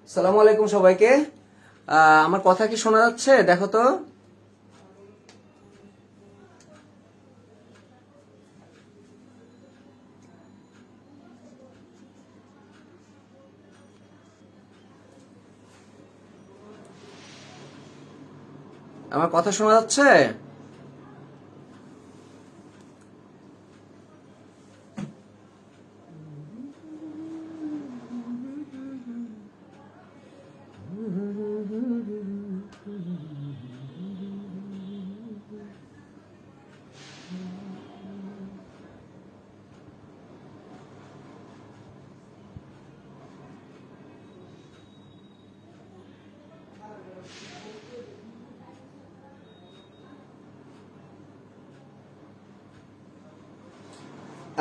আসসালামু আলাইকুম সবাইকে। আমার কথা কি শোনা যাচ্ছে? দেখো তো। আমার কথা শোনা যাচ্ছে?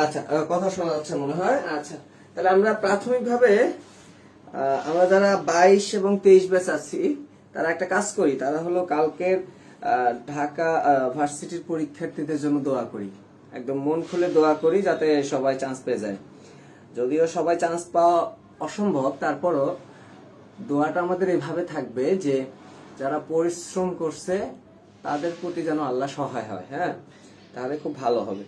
আচ্ছা, কথা শোনা যাচ্ছে মনে হয়। আচ্ছা, তাহলে আমরা প্রাথমিকভাবে আমরা যারা 22 এবং 23 ব্যাচ আছি তারা একটা কাজ করি, তারা হলো কালকের ঢাকা ভার্সিটির পরীক্ষার্থীদের জন্য দোয়া করি। একদম মন খুলে দোয়া করি যাতে সবাই চান্স পেয়ে যায়। যদিও সবাই চান্স পাওয়া অসম্ভব, তারপরও দোয়াটা আমাদের এভাবে থাকবে যে যারা পরিশ্রম করছে তাদের প্রতি যেন আল্লাহ সহায় হয়। হ্যাঁ, তাহলে খুব ভালো হবে।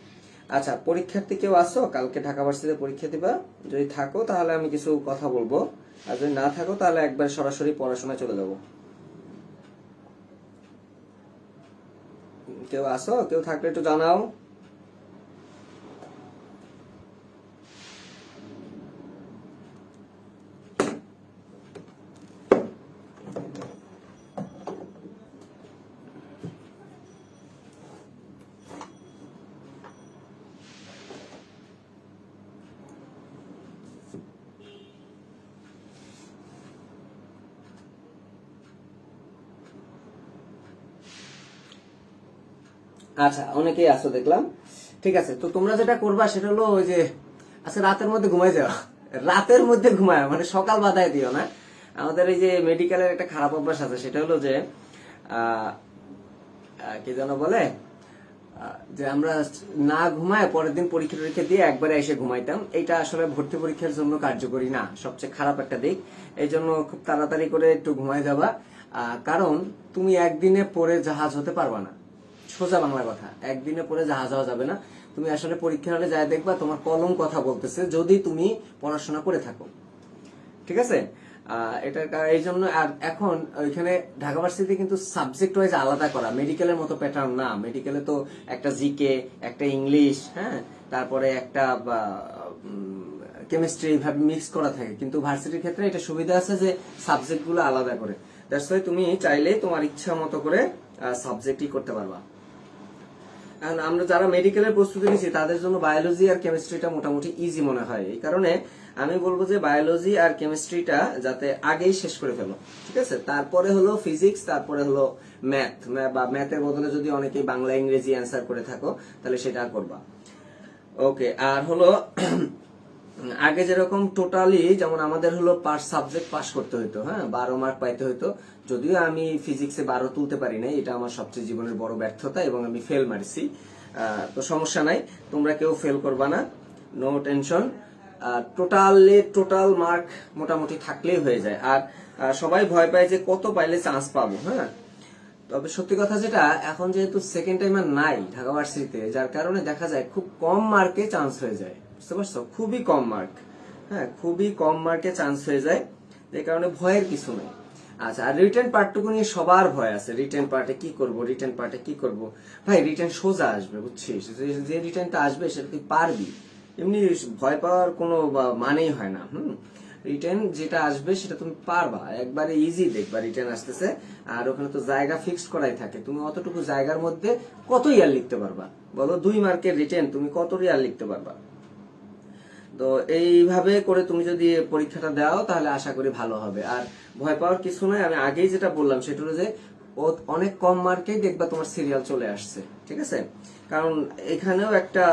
আচ্ছা, পরীক্ষার্থী কেউ আসো? কালকে ঢাকা ভার্সিটিতে পরীক্ষা দিবা? যদি থাকো তাহলে আমি কিছু কথা বলবো, আর যদি না থাকো তাহলে একবার সরাসরি পড়াশোনায় চলে যাবো। কেউ আসো? কেউ থাকলে একটু জানাও। আচ্ছা, অনেকেই আসো দেখলাম। ঠিক আছে, তো তোমরা যেটা করবা সেটা হলো ওই যে আচ্ছা রাতের মধ্যে ঘুমাই যাও। রাতের মধ্যে ঘুমায় মানে সকাল বাধায় দিও না। আমাদের এই যে মেডিকেলের একটা খারাপ অভ্যাস আছে, সেটা হলো যে আহ কি যেন বলে, যে আমরা না ঘুমায় পরের দিন পরীক্ষা টরীক্ষা দিয়ে একবারে এসে ঘুমাইতাম। এটা আসলে ভর্তি পরীক্ষার জন্য কার্যকরী না, সবচেয়ে খারাপ একটা দিক। এই জন্য খুব তাড়াতাড়ি করে একটু ঘুমায় যাবা। কারণ তুমি একদিনে পড়ে জাহাজ হতে পারবা না। সোজা বাংলা কথা, একদিনে পড়ে জাহাজ হওয়া যাবে না। তুমি আসলে পরীক্ষা হলে যায় দেখবা তোমার কলম কথা বলতেছে, যদি তুমি পড়াশোনা করে থাকো। ঠিক আছে? এই জন্য। আর এখন ওইখানে ঢাকা ভার্সিটি কিন্তু সাবজেক্ট ওয়াইজ আলাদা করা, মেডিকেলের মতো প্যাটার্ন না। মেডিকেলে তো একটা জিকে, একটা ইংলিশ, হ্যাঁ, তারপরে একটা কেমিস্ট্রি এইভাবে মিক্স করা থাকে। কিন্তু ভার্সিটির ক্ষেত্রে এটা সুবিধা আছে যে সাবজেক্ট গুলো আলাদা করে। দ্যাটস ওয়াই তুমি চাইলে তোমার ইচ্ছা মতো করে সাবজেক্টই করতে পারবা। এখন আমরা যারা মেডিকেলের প্রস্তুতি নিচ্ছি তাদের জন্য বায়োলজি আর কেমিস্ট্রিটা মোটামুটি ইজি মনে হয়। এই কারণে আমি বলবো যে বায়োলজি আর কেমিস্ট্রিটা যাতে আগেই শেষ করে ফেলো। ঠিক আছে? তারপরে হলো ফিজিক্স, তারপরে হলো ম্যাথ, বা ম্যাথের বদলে যদি অনেকেই বাংলা ইংরেজি অ্যান্সার করে থাকো তাহলে সেটা করবা। ওকে, আর হলো আগে যেরকম টোটালি যেমন আমাদের হলো পার সাবজেক্ট পাস করতে হতো, হ্যাঁ, 12 মার্ক পাইতে হতো। যদিও আমি ফিজিক্সে 12 তুলতে পারি নাই, এটা আমার সবচেয়ে জীবনের বড় ব্যর্থতা এবং আমি ফেল মারছি। তো সমস্যা নাই, তোমরা কেউ ফেল করবা না, নো টেনশন। টোটাল মার্ক মোটামুটি থাকলেই হয়ে যায়। আর সবাই ভয় পায় যে কত পাইলে চান্স পাবো। হ্যাঁ, তবে সত্যি কথা যেটা, এখন যেহেতু সেকেন্ড টাইমার নাই ঢাকা ভার্সিটিতে, যার কারণে দেখা যায় খুব কম মার্কে চান্স হয়ে যায়। বুঝতে পারছো? খুবই কম মার্ক। হ্যাঁ, খুবই কম মার্কে চান্স হয়ে যায়, যে কারণে ভয়ের কিছু নেই। আচ্ছা, আর রিটেন পার্টটুকু নিয়ে সবার ভয় আছে। রিটেন পার্টে কি করব, রিটেন পার্টে কি করব। ভাই, রিটেন সোজা আসবে, বুঝছিস? যে রিটেনটা আসবে সেটা তুই পারবি। এমনি ভয় পাওয়ার কোনো মানেই হয় না। রিটেন যেটা আসবে সেটা তুমি পারবা, একবারে ইজি দেখবা রিটেন আসতেছে। আর ওখানে তো জায়গা ফিক্সড করাই থাকে, তুমি অতটুকু জায়গার মধ্যে কত ইয়ার লিখতে পারবা বলো? 2 মার্কের রিটেন তুমি কত ইয়ার লিখতে পারবা? তো এইভাবে করে তুমি যদি পরীক্ষাটা দাও তাহলে আশা করি ভালো হবে। আর ভয় পাওয়ার কিছু নয়, আমি আগেই যেটা বললাম সেটা হলো যে অনেক কম মার্কেই দেখবা তোমার সিরিয়াল চলে আসছে। ঠিক আছে? কারণ এখানেও একটা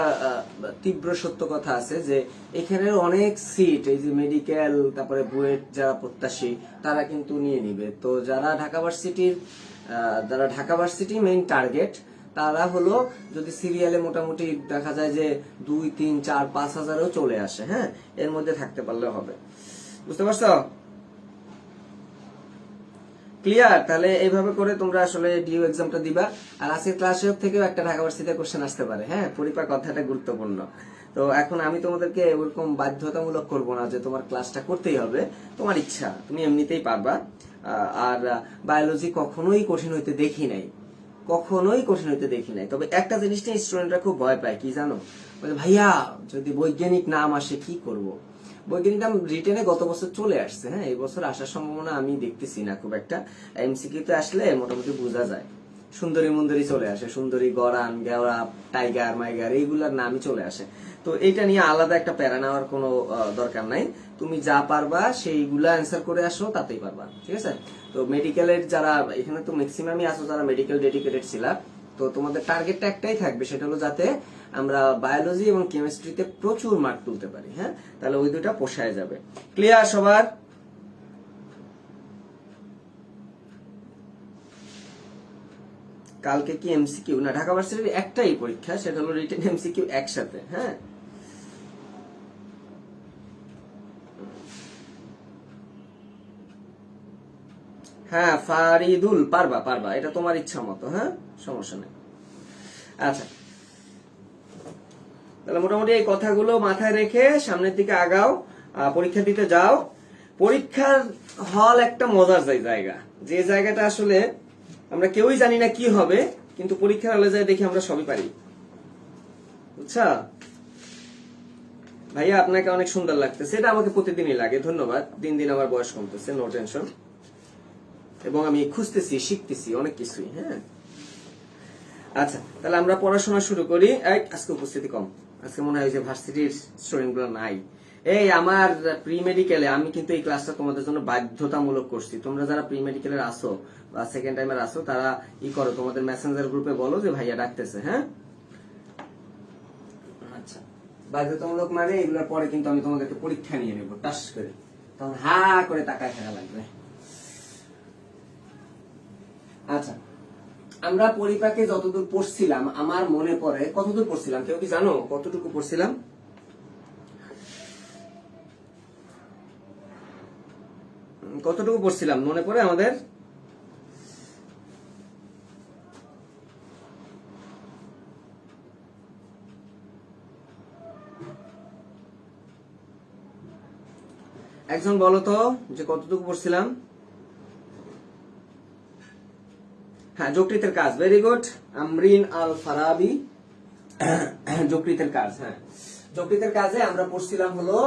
তীব্র সত্য কথা আছে যে এখানে অনেক সিট, এই যে মেডিকেল তারপরে বুয়েট যারা প্রত্যাশী তারা কিন্তু নিয়ে নিবে। তো যারা ঢাকা ভার্সিটি মেইন টার্গেট, তারা হলো যদি সিরিয়ালে মোটামুটি দেখা যায় যে 2, 3, 4, 5 হাজারও চলে আসে। হ্যাঁ, এর মধ্যে থাকতে পারলে হবে। বুঝতে পারছো? ক্লিয়ার? তাহলে এইভাবে করে তোমরা আসলে ডিউ এক্সামটা দিবা। আর আজকের ক্লাসের থেকেও একটা ঢাকা ভার্সিটিতে কোশ্চেন আসতে পারে। হ্যাঁ, পরিপাক কথাটা গুরুত্বপূর্ণ। তো এখন আমি তোমাদেরকে ওরকম বাধ্যতামূলক করব না যে তোমার ক্লাসটা করতেই হবে, তোমার ইচ্ছা, তুমি এমনিতেই পারবা। আর বায়োলজি কখনোই কঠিন হইতে দেখি নাই, কখনোই কঠিন হইতে দেখি নাই। তবে একটা জিনিস নিয়ে স্টুডেন্টরা খুব ভয় পায়, কি জানো? বলে ভাইয়া যদি বৈজ্ঞানিক নাম আসে কি করব? বৈজ্ঞানিক নাম রিটেনে গত বছর চলে আসছে। হ্যাঁ, এই বছর আসার সম্ভাবনা আমি দেখতেছি না খুব একটা। এমসিকিউতে আসলে মোটামুটি বোঝা যায়। সুন্দরী মুন্দরী চলে আসে, সুন্দরী, গরান, গেওড়া, টাইগার, মাইগার, এইগুলার নামই চলে আসে। তো এটা নিয়ে আলাদা একটা প্যারা নেওয়ার কোনো দরকার নাই। তুমি যা পারবা সেইগুলা অ্যান্সার করে আসো, তাতেই পারবা। ঠিক আছে? তো মেডিকেলের যারা এখানে তো ম্যাক্সিমামই আসো যারা মেডিকেল ডেডিকেটেড ছিলা, তো তোমাদের টার্গেটটা একটাই থাকবে, সেটা হলো যাতে আমরা বায়োলজি এবং কেমিস্ট্রিতে প্রচুর মার্ক তুলতে পারি। হ্যাঁ, তাহলে ওই দুটা পোষায় যাবে। ক্লিয়ার সবার? কালকে কি এমসিকিউ না? ঢাকা ভার্সিটির একটাই পরীক্ষা, সেটা হলো রিটেন এমসিকিউ একসাথে। হ্যাঁ, হ্যাঁ ফারিদুল, পারবা পারবা, এটা তোমার ইচ্ছা মতো। হ্যাঁ, সমস্যা নেই। আচ্ছা, তাহলে মোটামুটি এই কথাগুলো মাথায় রেখে সামনের দিকে আগাও, পরীক্ষা দিতে যাও। পরীক্ষার হল একটা মজার জায়গা, যে জায়গাটা আসলে আমরা কেউই জানি না কি হবে, কিন্তু পরীক্ষার হলে যায় দেখি আমরা সবই পারি। বুঝছা ভাইয়া? আপনাকে অনেক সুন্দর লাগতেছে, এটা আমাকে প্রতিদিনই লাগে। ধন্যবাদ। দিন দিন আমার বয়স কমতেছে, নো টেনশন। এবং আমি খুঁজতেছি, শিখতেছি অনেক কিছুই। হ্যাঁ, আচ্ছা, তাহলে আমরা পড়াশোনা শুরু করি। আজকে উপস্থিতি কম, আজকে মনে হয় যে ভার্সিটির স্টুডেন্ট গুলো নাই। এই আমার প্রি মেডিকেলে আমি কিন্তু এই ক্লাসটা তোমাদের জন্য বাধ্যতামূলক করছি। তোমরা যারা প্রি মেডিকেলের আসো বা সেকেন্ড টাইমের আসো, তারা ই করো, তোমাদের মেসেঞ্জার গ্রুপে বলো যে ভাইয়া ডাকতেছে। হ্যাঁ, আচ্ছা, বাধ্যতামূলক মানে এগুলোর পরে কিন্তু আমি তোমাদেরকে পরীক্ষা নিয়ে নেবো টাস করে, তখন হা করে তাকায় থাকা লাগবে। আচ্ছা, আমরা পরিপাকে যতদূর পড়ছিলাম আমার মনে পড়ে, কতদূর পড়ছিলাম কেউ কি জানো? কতটুকু পড়ছিলাম? কতটুকু পড়ছিলাম মনে পড়ে আমাদের? একজন বলো তো যে কতটুকু পড়ছিলাম? হ্যাঁ, যকৃতের কাজ। ভেরি গুড, আমরিন আল ফারাবি। যকৃতের কাজ। হ্যাঁ, যকৃতের কাজে আমরা পড়ছিলাম হলো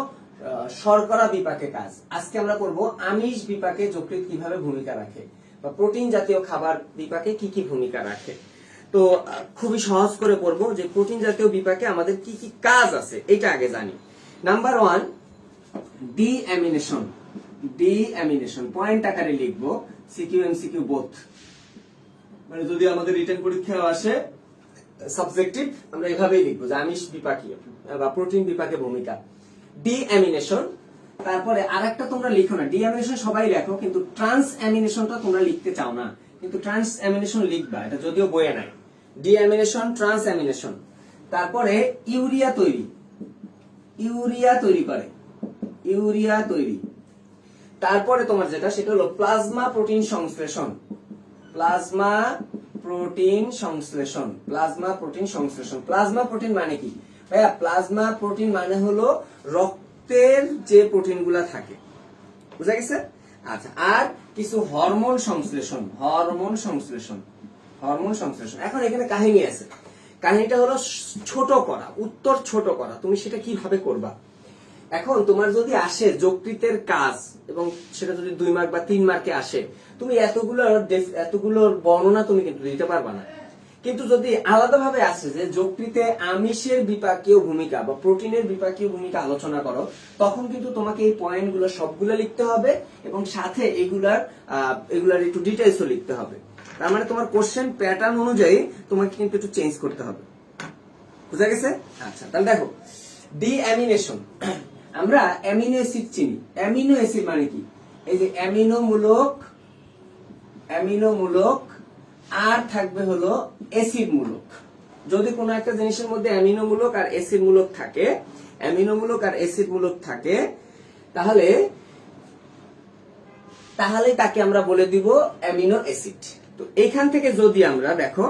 শর্করা বিপাকে কাজ। আজকে আমরা পড়বো আমিষ বিপাকে যকৃৎ কিভাবে ভূমিকা রাখে, বা প্রোটিন জাতীয় খাবার বিপাকে কি কি ভূমিকা রাখে। তো খুবই সহজ করে পড়বো যে প্রোটিন জাতীয় বিপাকে আমাদের কি কি কাজ আছে, এটা আগে জানি। Number 1, D amination. D amination point আকারে লিখবো, সিকিউ এমসিকিউ বোথ। মানে যদি আমাদের রিটেন পরীক্ষায় আসে সাবজেক্টিভ, আমরা এভাবেই লিখবো যে আমিষ বিপাকীয় বা প্রোটিন বিপাকে ভূমিকা। D amination. তারপরে আরেকটা তোমরা লিখো না, ডি অ্যামিনেশন সবাই লেখো, কিন্তু ট্রান্স অ্যামিনেশনটা তোমরা লিখতে চাও না, কিন্তু ট্রান্স অ্যামিনেশন লিখবা, এটা যদিও বইয়ে নাই। D amination, trans amination. তারপরে ইউরিয়া তৈরি, ইউরিয়া তৈরি করে, ইউরিয়া তৈরি। তারপরে তোমার যেটা, সেটা হলো প্লাজমা প্রোটিন সংশ্লেষণ। প্লাজমা প্রোটিন সংশ্লেষণ, প্লাজমা প্রোটিন সংশ্লেষণ। প্লাজমা প্রোটিন মানে কি ভাইয়া? প্লাজমা প্রোটিন মানে হলো রক্তের যে প্রোটিন গুলা থাকে, বুঝা গেছে? আচ্ছা, আর কিছু হরমোন সংশ্লেষণ, হরমোন সংশ্লেষণ, হরমোন সংশ্লেষণ। এখন এখানে কাহিনী আছে, কাহিনীটা হলো ছোট করা, উত্তর ছোট করা। তুমি সেটা কিভাবে করবা? এখন তোমার যদি আসে যকৃতের কাজ, এবং সেটা যদি 2 মার্ক বা 3 মার্কে আসে, তুমি এতগুলোর বর্ণনা তুমি কিন্তু দিতে পারবা না। কিন্তু যদি আলাদাভাবে আসে যে যকৃতে আমিষের বিপাকীয় ভূমিকা বা প্রোটিনের বিপাকীয় ভূমিকা আলোচনা করো, তখন কিন্তু তোমাকে এই পয়েন্টগুলো সবগুলো লিখতে হবে, এবং সাথে এগুলার একটু ডিটেইলসও লিখতে হবে। তার মানে তোমার কোশ্চেন প্যাটার্ন অনুযায়ী তোমাকে কিন্তু একটু চেঞ্জ করতে হবে। বুঝা গেছে? আচ্ছা, তাহলে দেখো, ডি অ্যামিনেশন। আমরা অ্যামিনো অ্যাসিড চিনি। অ্যামিনো অ্যাসিড মানে কি? এই যে অ্যামিনো মূলক আর থাকবে হলো অ্যাসিড মূলক। যদি কোনো একটা জিনিসের মধ্যে অ্যামিনো মূলক আর অ্যাসিড মূলক থাকে, অ্যামিনো মূলক আর অ্যাসিড মূলক থাকে, তাহলে তাকে আমরা বলে দিব অ্যামিনো অ্যাসিড। তো এখান থেকে যদি আমরা দেখো,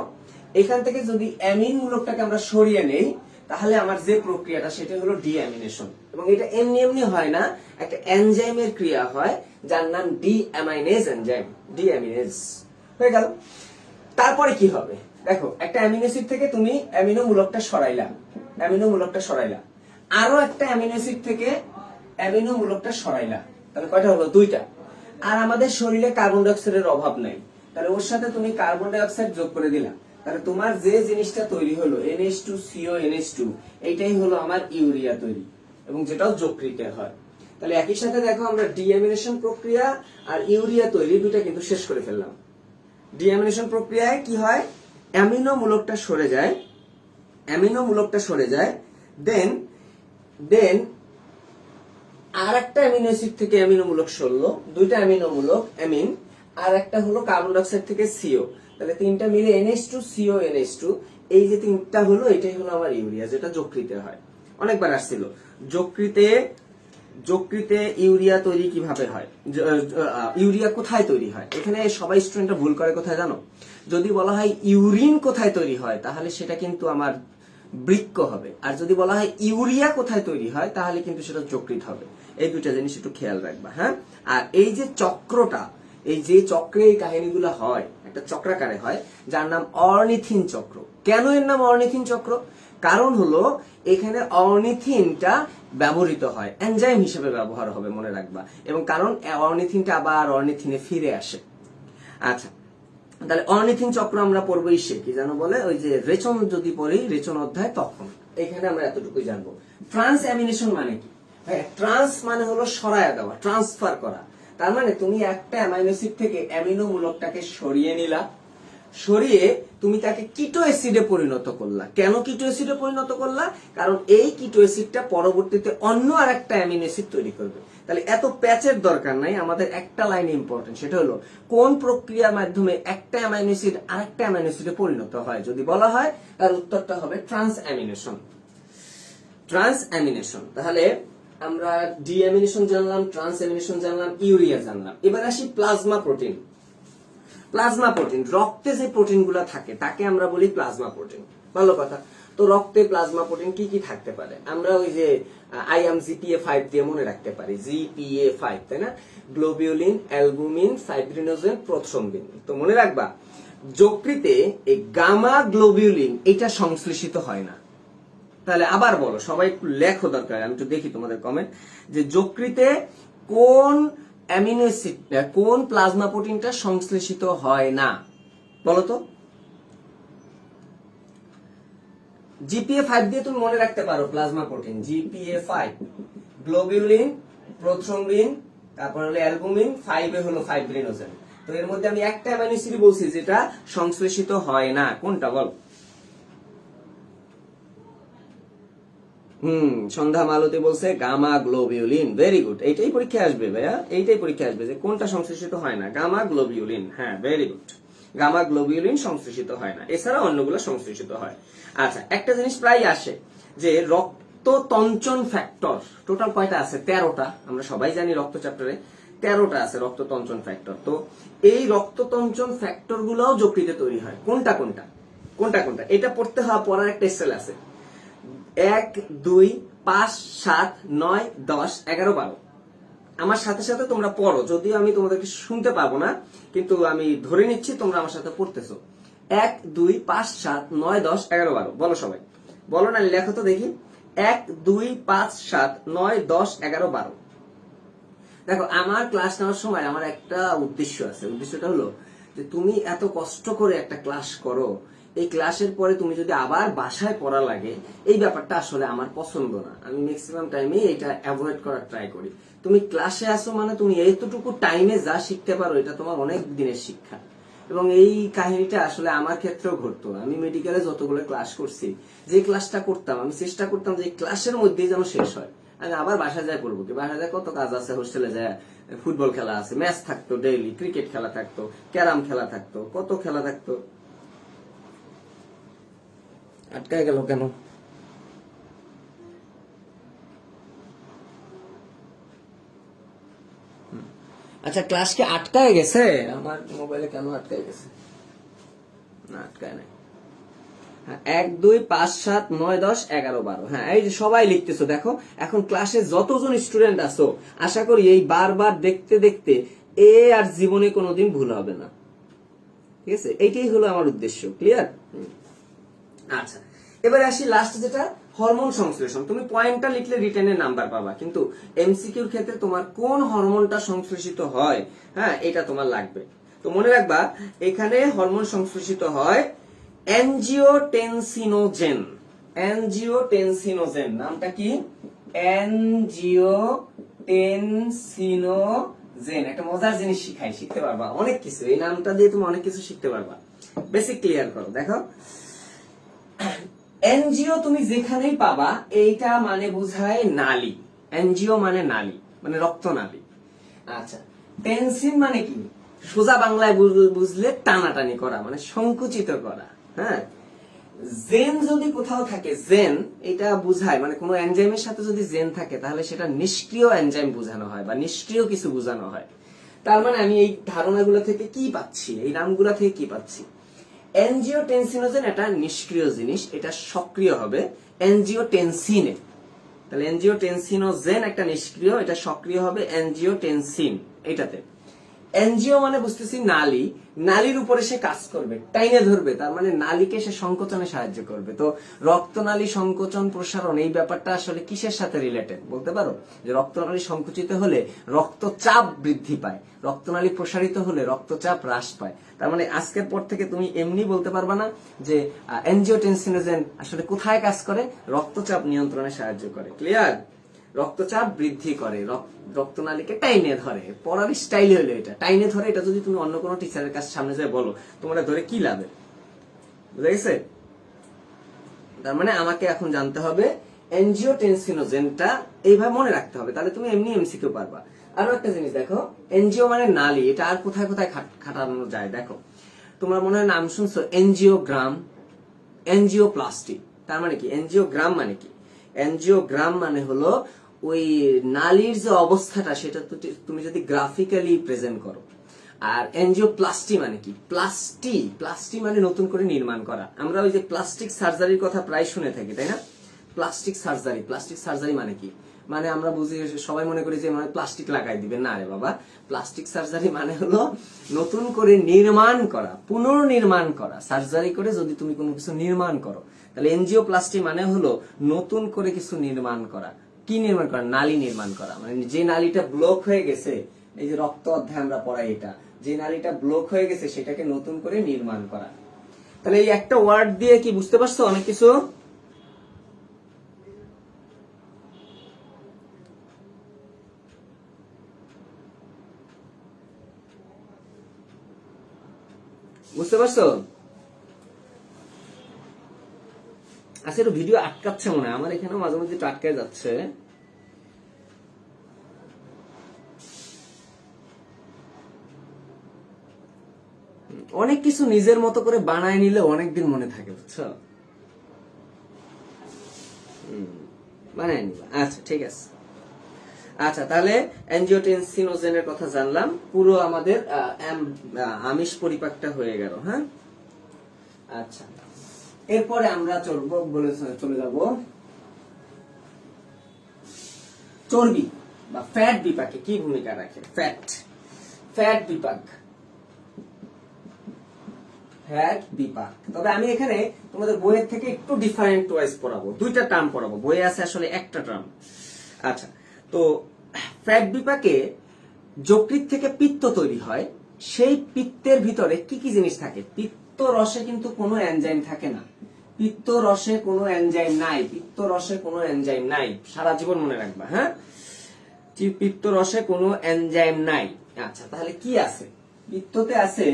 এখান থেকে যদি অ্যামিন মূলকটাকে আমরা সরিয়ে নেই, তাহলে আমার যে প্রক্রিয়াটা সেটা হলো ডিঅ্যামিনেশন। এবং এটা এমনি এমনি হয় না, একটা এনজাইমের ক্রিয়া হয় যার নাম ডিঅ্যামাইনেজ এনজাইম, ডিঅ্যামিনেজ হয়ে গেল। তারপরে কি হবে দেখো, একটা অ্যামিনো অ্যাসিড থেকে তুমি অ্যামিনো মূলকটা সরাইলা, অ্যামিনো মূলকটা সরাইলা, আরো একটা অ্যামিনো অ্যাসিড থেকে অ্যামিনো মূলকটা সরাইলা, তাহলে কয়টা হলো? দুইটা। আর আমাদের শরীরে কার্বন ডাই অক্সাইডের অভাব নাই, তাহলে ওর সাথে তুমি কার্বন ডাই অক্সাইড যোগ করে দিলা, তাহলে তোমার যে জিনিসটা তৈরি হলো NH2CO NH2, এইটাই হলো আমার ইউরিয়া তৈরি, এবং যেটাও যকৃতে হয়। তাহলে একই সাথে দেখো আমরা ডিঅ্যামিনেশন প্রক্রিয়া আর ইউরিয়া তৈরি দুইটা কিন্তু শেষ করে ফেললাম। ডিঅ্যামিনেশন প্রক্রিয়ায় কি হয়, অ্যামিনো মূলকটা সরে যায়, অ্যামিনো মূলকটা সরে যায়, দেন আর একটা অ্যামিনো অ্যাসিড থেকে অ্যামিনো মূলক সরলো, দুইটা অ্যামিনো মূলক অ্যামিন, আর একটা হলো কার্বন ডাই অক্সাইড থেকে CO, তাহলে তিনটা মিলে NH2CO NH2, এই যে তিনটা হলো এটাই হলো আমার ইউরিয়া, যেটা যকৃতে হয়। অনেকবার আসছিল যকৃতে ইউরিয়া তৈরি কিভাবে হয়, ইউরিয়া কোথায় তৈরি হয়। এখানে সবাই স্টুডেন্টরা ভুল করে কোথায় জানো, যদি বলা হয় ইউরিন কোথায় তৈরি হয়, তাহলে সেটা কিন্তু আমার বৃক্ক হবে, আর যদি বলা হয় ইউরিয়া কোথায় তৈরি হয়, তাহলে কিন্তু সেটা যকৃৎ হবে। এই দুইটা জিনিস একটু খেয়াল রাখবা, হ্যাঁ। আর এই যে চক্রটা, এই যে চক্রে এই কাহিনীগুলো হয়, একটা চক্রাকারে হয়, যার নাম অর্নিথিন চক্র। কেন এর নাম অর্নিথিন চক্র? কারণ হলো এখানে অর্নিথিনটা ব্যবহৃত হয়, এনজাইম হিসেবে ব্যবহার হবে, মনে রাখবা। এবং কারণ অর্নিথিনটা আবার অর্নিথিনে ফিরে আসে। আচ্ছা, তাহলে অর্নিথিন চক্র আমরা পড়বো ইসে কি জানো বলে, ওই যে রেচন যদি পড়ি, রেচন অধ্যায়, তখন এখানে আমরা এতটুকুই জানবো। ট্রান্স অ্যামিনেশন মানে কি? ট্রান্স মানে হলো সরায়া দেওয়া, ট্রান্সফার করা। তার মানে তুমি একটা অ্যামাইনো অ্যাসিড থেকে অ্যামিনো মূলকটাকে সরিয়ে নিলা, সরিয়ে তুমি তাকে কিটো অ্যাসিডে পরিণত করলা। কেন কিটো অ্যাসিডে পরিণত করলা? কারণ এই কিটো অ্যাসিডটা পরবর্তীতে অন্য আর একটা অ্যামিনো অ্যাসিড তৈরি করবে। তাহলে এত প্যাচের দরকার নাই, আমাদের একটা লাইন ইম্পর্টেন্ট, সেটা হলো কোন প্রক্রিয়ার মাধ্যমে একটা অ্যামাইনো অ্যাসিড আরেকটা অ্যামাইনো অ্যাসিডে পরিণত হয়। যদি বলা হয় তার উত্তরটা হবে ট্রান্স অ্যামিনেশন, ট্রান্স অ্যামিনেশন। তাহলে আমরা ডিঅ্যামিনেশন জানলাম, ট্রান্স অ্যামিনেশন জানলাম, ইউরিয়া জানলাম। এবার আসি প্লাজমা প্রোটিন। প্লাজমা প্রোটিন, রক্তে যে প্রোটিন গুলা থাকে তাকে আমরা বলি প্লাজমা প্রোটিন। ভালো কথা। তো রক্তে প্লাজমা প্রোটিন কি কি থাকতে পারে? আমরা ওই যে GPA5 দিয়ে মনে রাখতে পারি, GPA5, তাই না? Globulin, albumin, fibrinogen, prothrombin. তো মনে রাখবা, যকৃতে এই গামা গ্লোবিউলিন এটা সংশ্লেষিত হয় না। তাহলে আবার বলো, সবাই একটু লেখো, দরকার আমি একটু দেখি তোমাদের কমেন্ট, যে যকৃতে কোন অ্যামিনো অ্যাসিড, কোন প্লাজমা প্রোটিনটা সংশ্লেষিত হয় না, বলো তো। GPA5 দিয়ে তুমি মনে রাখতে পারো plasma protein, GPA5, globulin, prothrombin, তারপর হলো অ্যালবুমিন, 5 এ হলো ফাইব্রিনোজেন। তো এর মধ্যে আমি একটা অ্যামিনো অ্যাসিড বলছি যেটা সংশ্লেষিত হয় না, কোনটা বল? সন্ধ্যা মালতী বলছে গামা গ্লোবিউলিন। ভেরি গুড, এইটাই পরীক্ষা আসবে ভাইয়া, এইটাই পরীক্ষা আসবে যে কোনটা সংশ্লেষিত হয় না, গামা গ্লোবিউলিন। হ্যাঁ, ভেরি গুড, গামা গ্লোবিউলিন সংশ্লেষিত হয় না, এছাড়া অন্যগুলো সংশ্লেষিত হয়। আচ্ছা, একটা জিনিস প্রায় আসে যে রক্ততঞ্চন ফ্যাক্টর, টোটাল কয়টা আছে? 13টা। আমরা সবাই জানি রক্ত চ্যাপ্টারে 13টা আছে রক্ততঞ্চন ফ্যাক্টর। তো এই রক্ততঞ্চন ফ্যাক্টর গুলোও যকৃতে তৈরি হয়। কোনটা কোনটা কোনটা কোনটা এটা পড়তে হয়, পড়ার একটা স্টাইল আছে। 1, 2, 5, 7, 9, 10, 11, 12। আমার সাথে সাথে তোমরা পড়ো, যদিও আমি তোমাদেরকে শুনতে পাবো না, কিন্তু আমি ধরে নিচ্ছি তোমরা আমার সাথে পড়তেছো। 1, 2, 5, 7, 9, 10, 11, 12। বলো সবাই, বলো না, লেখো তো দেখি। 1, 2, 5, 7, 9, 10, 11, 12। দেখো, আমার ক্লাস নেওয়ার সময় আমার একটা উদ্দেশ্য আছে। উদ্দেশ্যটা হলো যে তুমি এত কষ্ট করে একটা ক্লাস করো, এই ক্লাসের পরে তুমি যদি আবার বাসায় পড়া লাগে, এই ব্যাপারটা আসলে আমার পছন্দ না। আমি ম্যাক্সিমাম টাইমে এটা অ্যাভয়েড করার ট্রাই করি। তুমি ক্লাসে আসো মানে তুমি এতটুকু টাইমে যা শিখতে পারো, এটা তোমার অনেক দিনের শিক্ষা। এবং এই কাহিনীটা আসলে আমার ক্ষেত্রেও ঘটতো। আমি মেডিকেলে যতগুলো ক্লাস করছি, যে ক্লাসটা করতাম, আমি চেষ্টা করতাম যে ক্লাসের মধ্যেই যেন শেষ হয়। আমি আবার বাসায় যাই পড়বো কি, বাসায় যায় কত কাজ আছে, হোস্টেলে যায় ফুটবল খেলা আছে, ম্যাচ থাকতো ডেইলি, ক্রিকেট খেলা থাকতো, ক্যারাম খেলা থাকতো, কত খেলা থাকতো। আটকায় গেল কেন? আচ্ছা, ক্লাস কি আটকায় গেছে? আমার মোবাইলে কেন আটকায় গেছে? না, আটকায় নাই। 1 2 5 7 9 10 11 12। হ্যাঁ, এই যে সবাই লিখতেছো দেখো। এখন ক্লাসে যতজন স্টুডেন্ট আছো, আশা করি এই বারবার দেখতে দেখতে এ আর জীবনে কোনোদিন ভুল হবে না। ঠিক আছে, এইটাই হলো আমার উদ্দেশ্য। ক্লিয়ার? আচ্ছা, এবারে আসি লাস্ট যেটা, হরমোন সংশ্লেষণ। তুমি পয়েন্টটা লিখলে রিটেনে নাম্বার পাবা, কিন্তু এমসিকিউর ক্ষেত্রে তোমার কোন হরমোনটা সংশ্লেষিত হয়, হ্যাঁ, এটা তোমার লাগবে। তো মনে রাখবা, এখানে হরমোন সংশ্লেষিত হয় অ্যানজিওটেনসিনোজেন। অ্যানজিওটেনসিনোজেন নামটা কি? অ্যানজিওটেনসিনোজেন। একটা মজার জিনিস শিখতে পারবা অনেক কিছু, এই নামটা দিয়ে তুমি অনেক কিছু শিখতে পারবা। বেসিক ক্লিয়ার করো। দেখো, এনজিও তুমি যেখানেই পাবা, এইটা মানে বোঝায় নালী। এনজিও মানে নালী, মানে রক্তনালী। আচ্ছা, টেনসিন মানে কি? সোজা বাংলায় বুঝলে টানাটানি করা, মানে সংকুচিত করা। হ্যাঁ, জেন যদি কোথাও থাকে, জেন এটা বুঝায় মানে কোনো এনজাইমের সাথে যদি জেন থাকে, তাহলে সেটা নিষ্ক্রিয় এনজাইম বোঝানো হয় বা নিষ্ক্রিয় কিছু বোঝানো হয়। তার মানে আমি এই ধারণাগুলো থেকে কি পাচ্ছি, এই নামগুলো থেকে কি পাচ্ছি? এনজিওটেনসিনোজেন এটা নিষ্ক্রিয় জিনিস, এটা সক্রিয় হবে এনজিওটেনসিনে। তাহলে এনজিওটেনসিনোজেন একটা নিষ্ক্রিয়, এটা সক্রিয় হবে এনজিওটেনসিন এটাতে। এনজিও মানে বুঝতেছি নালী, নালীর উপরে সে কাজ করবে, টাইনে ধরবে, তার মানে নালীকে সে সংকোচনে সাহায্য করবে। তো রক্তনালী সংকোচন প্রসারণ, এই ব্যাপারটা আসলে কিসের সাথে রিলেটেড বলতে পারো? যে রক্তনালী সংকুচিত হলে রক্তচাপ বৃদ্ধি পায়, রক্তনালী প্রসারিত হলে রক্তচাপ হ্রাস পায়। তার মানে আজকের পর থেকে তুমি এমনি বলতে পারবা না যে এনজিওটেনসিনোজেন আসলে কোথায় কাজ করে, রক্তচাপ নিয়ন্ত্রণে সাহায্য করে। ক্লিয়ার? রক্তচাপ বৃদ্ধি করে, রক্তনালীকে টাইনে ধরে। পড়ার স্টাইল হলো এটা, টাইনে ধরে। এটা যদি তুমি অন্য কোনো টিচারের কাছে সামনে যায় বলো, তোমরা ধরে কি লাভে? বুঝা গেছে? তার মানে আমাকে এখন জানতে হবে এনজিওটেনসিনোজেনটা এইভাবে মনে রাখতে হবে, তাহলে তুমি এমনি এমসিকিউ পারবা। আরো একটা জিনিস দেখো, এনজিও মানে নালী, এটা আর কোথায় কোথায় খাটানো যায় দেখো। তোমরা মনে হয় নাম শুনছো এনজিওগ্রাম, এনজিওপ্লাস্টি। তার মানে কি? এনজিওগ্রাম মানে কি? এনজিওগ্রাম মানে হলো ওই নালীর যে অবস্থাটা, সেটা তুমি যদি গ্রাফিক্যালি প্রেজেন্ট করো। আর এনজিওপ্লাস্টি মানে কি? প্লাস্টি মানে নতুন করে নির্মাণ করা। আমরা ওই যে প্লাস্টিক সার্জারির কথা প্রায় শুনে থাকি, তাই না? প্লাস্টিক সার্জারি মানে কি? মানে আমরা বুঝি, সবাই মনে করি যে মানে প্লাস্টিক লাগাই দিবে। না রে বাবা, প্লাস্টিক সার্জারি মানে হলো নতুন করে নির্মাণ করা, পুনর্নির্মাণ করা। সার্জারি করে যদি তুমি কোনো কিছু নির্মাণ করো, তাহলে এনজিওপ্লাস্টি মানে হলো নতুন করে কিছু নির্মাণ করা। কি নির্মাণ করা? নালী নির্মাণ করা। মানে যে নালীটা ব্লক হয়ে গেছে, এই যে রক্ত অধ্যায় আমরা পড়াই, এটা যে নালীটা ব্লক হয়ে গেছে সেটাকে নতুন করে নির্মাণ করা। তাহলে এই একটা ওয়ার্ড দিয়ে কি বুঝতে পারছো অনেক কিছু? বুঝতে পারছো? আচ্ছা, একটু ভিডিও আটকাচ্ছে মনে হয়, আমার এখানেও মাঝে মধ্যে একটু আটকে যাচ্ছে। অনেক কিছু নিজের মতো করে বানায় নিলে অনেকদিন মনে থাকে, বুঝছো? বানায় নিবা। আচ্ছা, ঠিক আছে। আচ্ছা, তাহলে এনজিওটেনসিনোজেনের কথা জানলাম, পুরো আমাদের আমিষ পরিপাকটা হয়ে গেল। হ্যাঁ, আচ্ছা, এরপরে আমরা চলে যাব চর্বি বা ফ্যাট বিপাকে কি ভূমিকা রাখে। ফ্যাট বিপাক। তবে আমি এখানে তোমাদের বইয়ের থেকে একটু ডিফারেন্ট ওয়াইজ পড়াবো, দুইটা টার্ম পড়াবো, বইয়ে আছে আসলে একটা টার্ম। আচ্ছা, তো ফ্যাট বিপাকে যকৃৎ থেকে পিত্ত তৈরি হয়, সেই পিত্তের ভিতরে কি কি জিনিস থাকে? পিত্ত রসে কিন্তু কোনো এনজাইম থাকে না, পিত্ত রসে কোনো এনজাইম নাই, সারা জীবন মনে রাখবা। হ্যাঁ, পিত্ত রসে কোনো এনজাইম নাই। আচ্ছা, তাহলে কি আছে? পিত্ততে আছে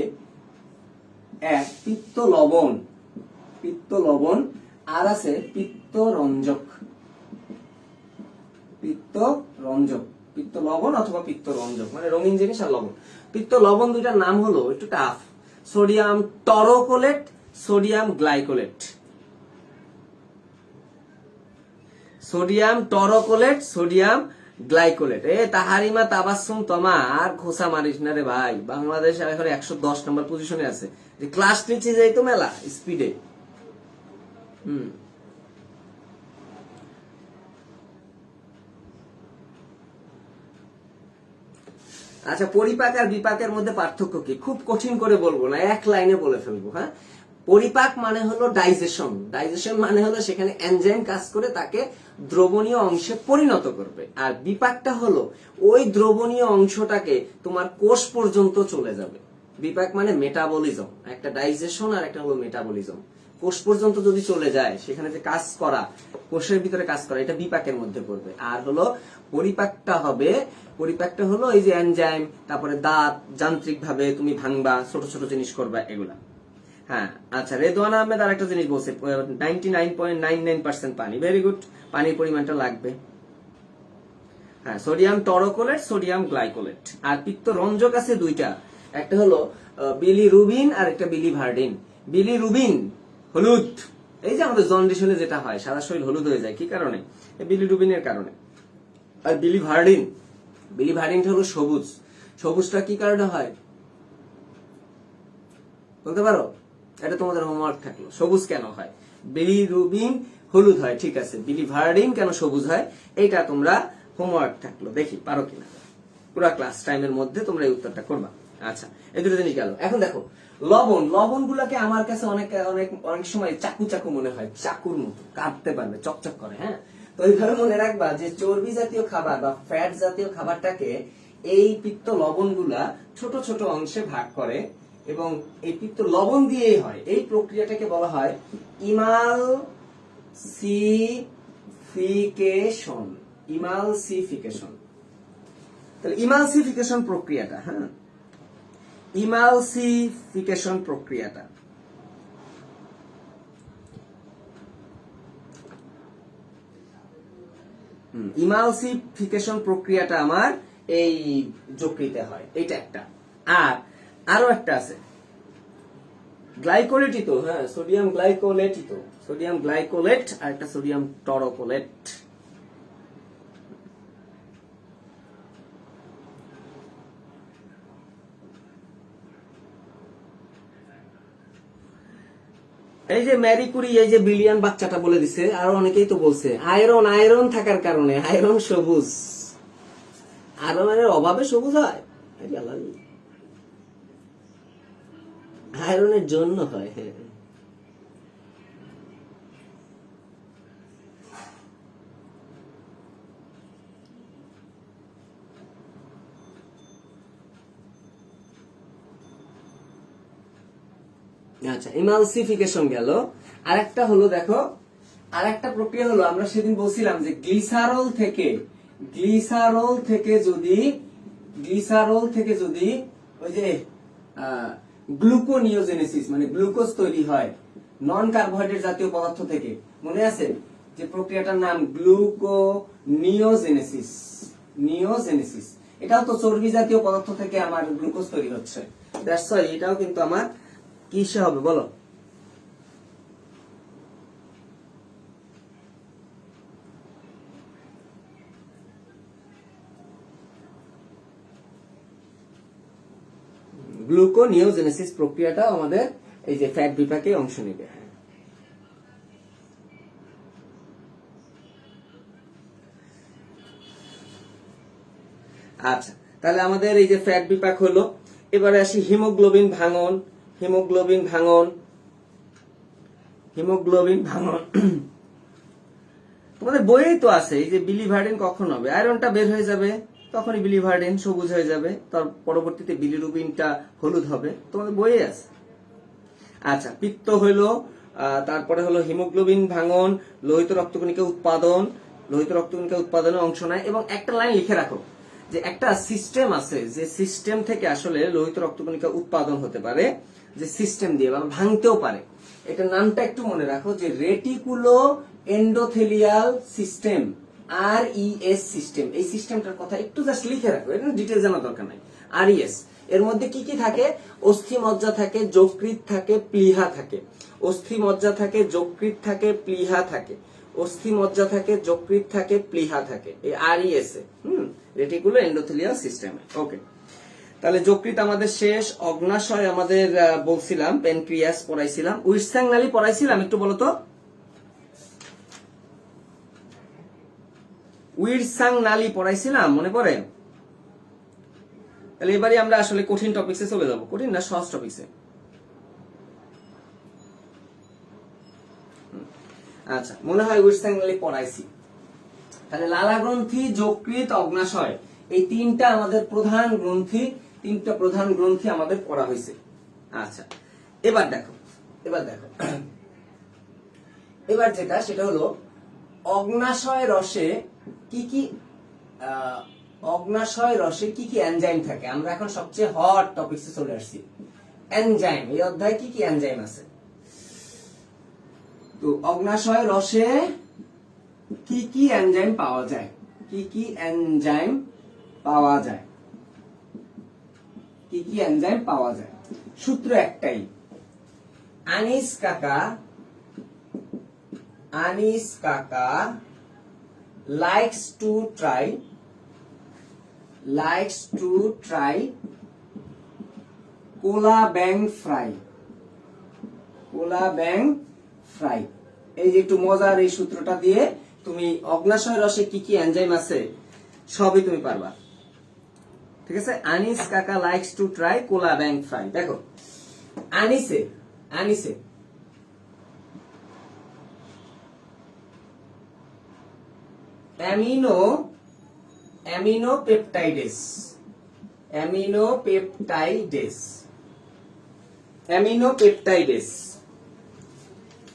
এক পিত্ত লবণ, আর আছে পিত্ত রঞ্জক। পিত্ত রঞ্জক, পিত্ত লবণ অথবা পিত্ত রঞ্জক, মানে রঙিন জিনিস আর লবণ। পিত্ত লবণ দুইটার নাম হলো একটু tough, sodium taurocholate, sodium glycocholate. Sodium taurocholate, sodium glycocholate. Tahrima Tabassum Toma, আর খোসা মারিস না রে ভাই, বাংলাদেশ এখন 110 নম্বর পজিশনে আছে, যে ক্লাস নিচে যাইতো মেলা স্পিডে। আচ্ছা, পরিপাক আর বিপাকের মধ্যে পার্থক্য কি? খুব কঠিন করে বলবো না, এক লাইনে বলে ফেলবো। হ্যাঁ, পরিপাক মানে হলো ডাইজেশন, ডাইজেশন মানে হলো সেখানে এনজাইম কাজ করে তাকে দ্রবণীয় অংশে পরিণত করবে। আর বিপাকটা হলো ওই দ্রবণীয় অংশটাকে তোমার কোষ পর্যন্ত চলে যাবে। বিপাক মানে মেটাবলিজম, একটা ডাইজেশন আর একটা হলো মেটাবলিজম। কোষ পর্যন্ত যদি চলে যায়, সেখানে যে কাজ করা, কোষের ভিতরে কাজ করা, এটা বিপাকের মধ্যে পড়বে। আর হলো পরিপাকটা হবে, পরিপাকটা হলো এই যে এনজাইম, তারপরে দাঁত যান্ত্রিক ভাবে তুমি ভাঙবা, ছোট ছোট জিনিস করবা, এগুলা। হ্যাঁ, আচ্ছা, রেদওয়ান আহমেদ আর একটা জিনিস বলছে, 99.99% পানি। ভেরি গুড, পানির পরিমাণটা লাগবে। হ্যাঁ, সোডিয়াম টরোকোলেট, সোডিয়াম গ্লাইকোলেট। আর পিত্ত রঞ্জক আছে দুইটা, একটা হলো বিলিরুবিন আর একটা বিলিভার্ডিন। বিলিরুবিন হলুদ, এই যে আমাদের জন্ডিস হলে যেটা হয়, সারা শরীর হলুদ হয়ে যায়, কি কারণে? বিলিরুবিনের কারণে। আর বিলিভার্ডিন, বিলিভার্ডিনটা হলো সবুজ। সবুজটা কি কারণে হয় বলতে পারো? এটা তোমাদের হোমওয়ার্ক থাকলো, সবুজ কেন হয়? বিলিরুবিন হলুদ হয়, ঠিক আছে, বিলিভার্ডিন কেন সবুজ হয়, এইটা তোমরা হোমওয়ার্ক থাকলো, দেখি পারো কিনা। পুরো ক্লাস টাইমের মধ্যে তোমরা এই উত্তরটা করবা। আচ্ছা, এই দুটো জিনিস গেল। এখন দেখো লবণ, লবণ গুলাকে আমার কাছে অনেক অনেক অনেক সময় চাকু চাকু মনে হয়, চাকুর মতো কাটতে পারবে, চকচক করে। হ্যাঁ, তো এইভাবে মনে রাখবা যে চর্বি জাতীয় খাবার বা ফ্যাট জাতীয় খাবারটাকে এই পিত্ত লবণ গুলা ছোট ছোট অংশে ভাগ করে, এবং এই পিত্ত লবণ দিয়েই হয়। এই প্রক্রিয়াটাকে বলা হয় ইমালসিফিকেশন। ইমালসিফিকেশন, তাহলে ইমালসিফিকেশন প্রক্রিয়াটা, হ্যাঁ, ইমালসিফিকেশন প্রক্রিয়াটা ইমালসিফিকেশন প্রক্রিয়াটা আমার এই যকৃতে হয়, এইটা একটা। আর আরো একটা আছে গ্লাইকোলেটই তো, হ্যাঁ, সোডিয়াম গ্লাইকোলেটই তো, সোডিয়াম গ্লাইকোলেট আর একটা সোডিয়াম টরোকোলেট। এই যে ম্যারি কুরি এই যে বিলিয়ন বাচ্চাটা বলে দিছে, আর অনেকেই তো বলছে আয়রন, আয়রন থাকার কারণে আয়রন সবুজ, আয়রনের অভাবে সবুজ হয়, আয়রনের জন্য হয়। হ্যাঁ, আচ্ছা, ইমালসিফিকেশন গেল। আর একটা হলো দেখো, আর একটা প্রক্রিয়া হলো, আমরা সেদিন বলছিলাম যে গ্লিসারল থেকে যদি ওই যে গ্লুকোনিওজেনেসিস মানে গ্লুকোজ তৈরি হয় নন কার্বোহাইড্রেট জাতীয় পদার্থ থেকে, মনে আছে যে প্রক্রিয়াটার নাম গ্লুকোনিওজেনেসিস। নিওজেনেসিস, এটাও তো চর্বি জাতীয় পদার্থ থেকে আমার গ্লুকোজ তৈরি হচ্ছে। দ্যাটস হোয়াই এটাও কিন্তু আমার কিসে হবে বলো? গ্লুকোনিওজেনেসিস প্রক্রিয়াটা আমাদের এই যে ফ্যাট বিপাকে অংশ নেবে। আচ্ছা, তাহলে আমাদের এই যে ফ্যাট বিপাক হলো, এবারে আসি হিমোগ্লোবিন ভাঙন। হিমোগ্লোবিন ভাঙন তোমাদের বইয়েই তো আছে, এই যে বিলিভার্ডিন কখন হবে, আয়রনটা বের হয়ে যাবে, তখনই বিলিভার্ডিন সবুজ হয়ে যাবে, তার পরবর্তীতে বিলিরুবিনটা হলুদ হবে, তোমাদের বইয়ে আছে। আচ্ছা, পিত্ত হইলো, তারপরে হলো হিমোগ্লোবিন ভাঙন, লোহিত রক্তকণিকা উৎপাদন, লোহিত রক্তকণিকা উৎপাদনে অংশ নেয়। এবং একটা লাইন লিখে রাখো যে একটা সিস্টেম আছে, যে সিস্টেম থেকে আসলে লোহিত রক্তকণিকা উৎপাদন হতে পারে, যে সিস্টেম দিয়ে বা ভাঙতেও পারে। এটা নামটা একটু মনে রাখো, যে রেটিকুলো এন্ডোথেলিয়াল সিস্টেম। RES সিস্টেম, এই সিস্টেমটার কথা একটু জাস্ট লিখে রাখো, এটা ডিটেইলস জানার দরকার নাই। RES এর মধ্যে কি কি থাকে? অস্থি মজ্জা থাকে, যকৃৎ থাকে, প্লীহা থাকে। অস্থি মজ্জা থাকে, যকৃৎ থাকে, প্লীহা থাকে। অস্থি মজ্জা থাকে, যকৃৎ থাকে, প্লীহা থাকে, এই RES এ। রেটিকুলার এন্ডোথেলিয়াল সিস্টেমে। ওকে, তাহলে যকৃৎ আমাদের শেষ, অগ্নাশয় আমাদের বলছিলাম, প্যানক্রিয়াস পড়াইছিলাম, উইটসাং নালী পড়াইছিলাম, একটু বলো তো। উইটসাং নালী পড়াইছিলাম, মনে পড়ে? তাহলে এবারে আমরা আসলে কঠিন টপিকসে চলে যাব। কঠিন না, সহজ টপিকসে। আচ্ছা, মনে হয় উইটসাং নালী পড়াইছি। তাহলে লালা গ্রন্থি, যকৃৎ, অগ্নাশয়, এই তিনটা আমাদের প্রধান গ্রন্থি, তিনটা প্রধান গ্রন্থি আমাদের পড়া হয়েছে। আচ্ছা, এবার দেখো এবার যেটা সেটা হলো অগ্নাশয় রসে কি কি অগ্নাশয় রসে কি কি এনজাইম থাকে। আমরা এখন সবচেয়ে হট টপিকসে চলে আসছি, এনজাইম। এই অধ্যায়ে কি কি এনজাইম আছে? তো অগ্নাশয় রসে কি কি এনজাইম পাওয়া যায়? কি কি এনজাইম পাওয়া যায়? কি কি এনজাইম পাওয়া যায়? সূত্র একটাই, আনিস কাকা likes to try কোলা ব্যাং ফ্রাই। এই যে একটু মজার এই সূত্রটা দিয়ে তুমি অগ্নাশয় রসে কি কি এনজাইম আছে সবই তুমি পারবা। ঠিক আছে, আনিস কাকা লাইকস টু ট্রাই কোলা ব্যাং ফ্রাই। দেখো, আনিসে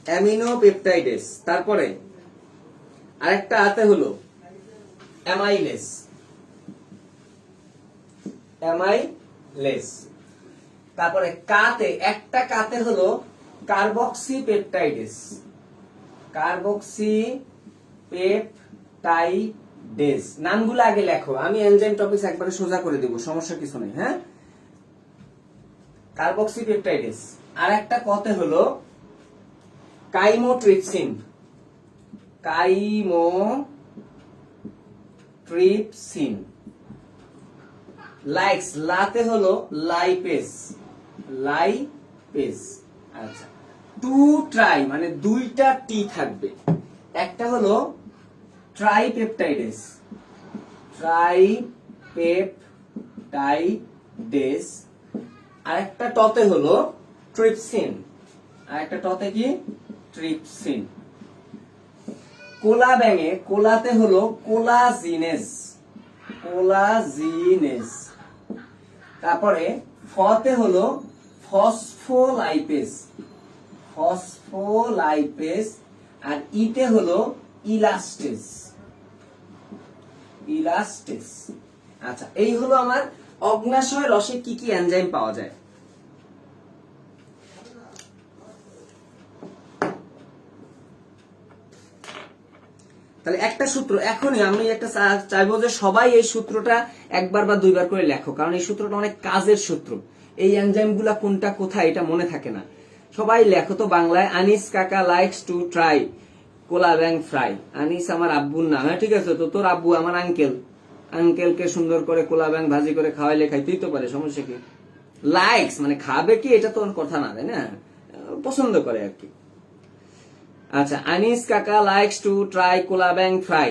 অ্যামিনোপেপটাইডেস, তারপরে আরেকটা আতে হলো অ্যামাইলেস, তারপরে একটা কাতে হলো কার্বক্সিপেপটাইডেস, নামগুলো আগে লেখো, আমি এনজাইম টপিকস একবারে সোজা করে দেব, সমস্যা কিছু নেই। হ্যাঁ, কার্বক্সিপেপটাইডেস। আর একটা কতে হলো কাইমোট্রিপসিন, লাতে হলো লাইপেজ। আচ্ছা, টু ট্রাই মানে দুইটা টি থাকবে, একটা হলো ট্রাইপেপটাইডেস, আর একটা টতে হলো ট্রিপসিন, আর একটা টতে কি ট্রিপসিন। কোলা ব্যাঙে কোলাতে হলো কোলাজিনেস, তারপরে ফতে হলো ফসফোলাইপেজ, আর ইতে হলো ইলাস্টেস। আচ্ছা, এই হলো আমার অগ্নাশয় রসে কি কি এনজাইম পাওয়া যায়। তাহলে একটা সূত্র এখনই আমি একটা চাইবো যে সবাই এই সূত্রটা একবার বা দুইবার করে লেখো, কারণ এই সূত্রটা অনেক কাজের সূত্র। এই এনজাইম গুলা কোনটা কোথায় এটা মনে থাকে না, সবাই লেখো তো বাংলায়। আনিস কাকা লাইকস টু ট্রাই কোলা ব্যাং ফ্রাই। আনিস আমার আব্বুর নাম, হ্যাঁ ঠিক আছে, তো তোর আব্বু আমার আঙ্কেলকে সুন্দর করে কোলা ব্যাং ভাজি করে খাওয়াইলে খাইতেই তো পারে, সমস্যা কি? লাইকস মানে খাবে কি, এটা তো কথা না, তাই না, পছন্দ করে আর কি। আচ্ছা, আনিস কাকা লাইকস টু ট্রাই কোলা ব্যাং ফ্রাই,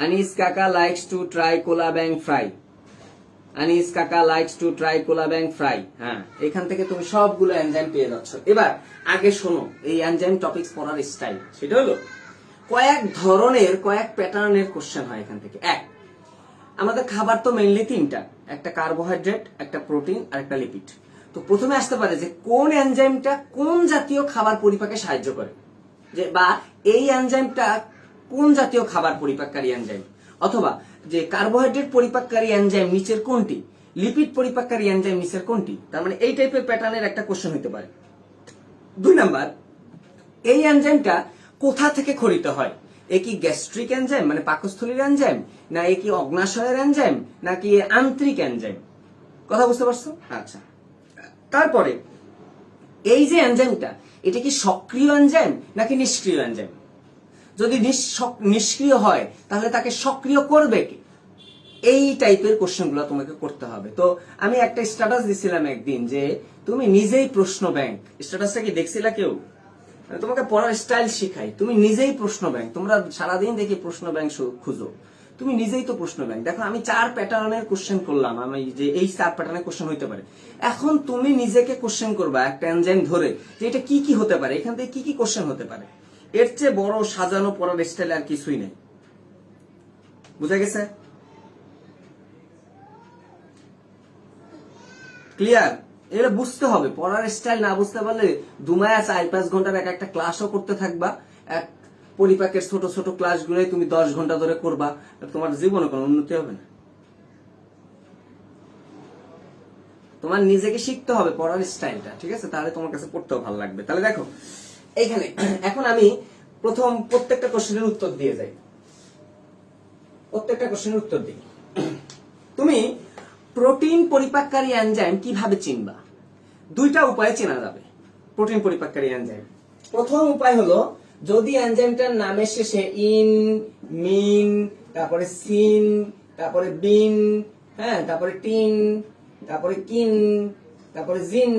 আনিস কাকা লাইকস টু ট্রাই কোলা ব্যাং ফ্রাই, আনিস কাকা লাইকস টু ট্রাই কোলা ব্যাং ফ্রাই। হ্যাঁ, এখান থেকে তুমি সবগুলো এনজাইম পেয়ে যাচ্ছ। এবার আগে শোনো এই এনজাইম টপিকস পড়ার স্টাইল, সেটা হলো কয়েক প্যাটার্নের কোশ্চেন হয় এখান থেকে। আমাদের খাবার তো মেইনলি তিনটা, একটা কার্বোহাইড্রেট, একটা প্রোটিন আর একটা লিপিড। তো প্রথমে আসতে পারে যে কোন এনজাইমটা কোন জাতীয় খাবার পরিপাকে সাহায্য করে, যে বা এই এনজাইমটা কোন জাতীয় খাবার পরিপাককারী এনজাইম, অথবা যে কার্বোহাইড্রেট পরিপাককারী এনজাইম নিচের কোনটি, লিপিড পরিপাককারী এনজাইম নিচের কোনটি। তার মানে এই টাইপের প্যাটার্নের একটা কোশ্চেন হতে পারে। 2 নাম্বার, এই এনজাইমটা কোথা থেকে খরিত হয়, এ কি গ্যাস্ট্রিক এনজাইম মানে পাকস্থলীর এনজাইম, না এ কি অগ্নাশয়ের এনজাইম, নাকি আন্ত্রিক এনজাইম? কথা বুঝতে পারছো? আচ্ছা, তারপরে এই যে এনজাইমটা, এটা কি সক্রিয় এনজাইম নাকি নিষ্ক্রিয় এনজাইম? যদি নিষ্ক্রিয় হয় তাহলে তাকে সক্রিয় করবে কি? এই টাইপের কোশ্চেনগুলো তোমাকে করতে হবে। তো আমি একটা স্ট্যাটাস দিছিলাম একদিন যে তুমি নিজেই প্রশ্ন ব্যাংক। স্ট্যাটাসটা কি দেখছিলা কেউ? তোমাকে পড়ার স্টাইল শিখাই, তুমি নিজেই প্রশ্ন ব্যাংক। তোমরা সারাদিন দেখি প্রশ্ন ব্যাংক খুঁজো, তুমি নিজেই তো প্রশ্ন ব্যাংক। দেখো আমি 4 প্যাটার্নের কোশ্চেন করলাম, আমি যে এই 4 প্যাটার্নের কোশ্চেন হইতে পারে। এখন তুমি নিজেকে কোশ্চেন করবা একটা এনজাইম ধরে যে এটা কি কি হতে পারে, এখান থেকে কি কি কোশ্চেন হতে পারে। এর চেয়ে বড় সাজানো পড়ার স্টাইল আর কিছুই নেই। বুঝা গেছে? ক্লিয়ার? এটা বুঝতে হবে। পড়ার স্টাইল না বুঝতে পারলে দুমায়া 4-5 ঘন্টার একটা ক্লাসও করতে থাকবা, এক পরিপাকের ছোট ছোট ক্লাসগুলোই তুমি 10 ঘন্টা ধরে করবা, তোমার জীবনে কোনো উন্নতি হবে না। তোমার নিজেকে শিখতে হবে পড়ার স্টাইলটা, ঠিক আছে? তাহলে তোমার কাছে পড়তেও ভালো লাগবে। তাহলে দেখো এইখানে এখন আমি প্রথম প্রত্যেকটা কোশ্চেনের উত্তর দিয়ে যাই। প্রত্যেকটা কোশ্চেনের উত্তর দিই। তুমি প্রোটিন পরিপাককারী এনজাইম কিভাবে চিনবা? 2টা উপায়ে চেনা যাবে প্রোটিন পরিপাককারী এনজাইম। প্রথম উপায় হলো যদি এনজাইমটার নামের শেষে ইন, মিন, তারপরে সিন, তারপরে বিন, হ্যাঁ, তারপরে টিন, তারপরে কিন, তারপরে জিন,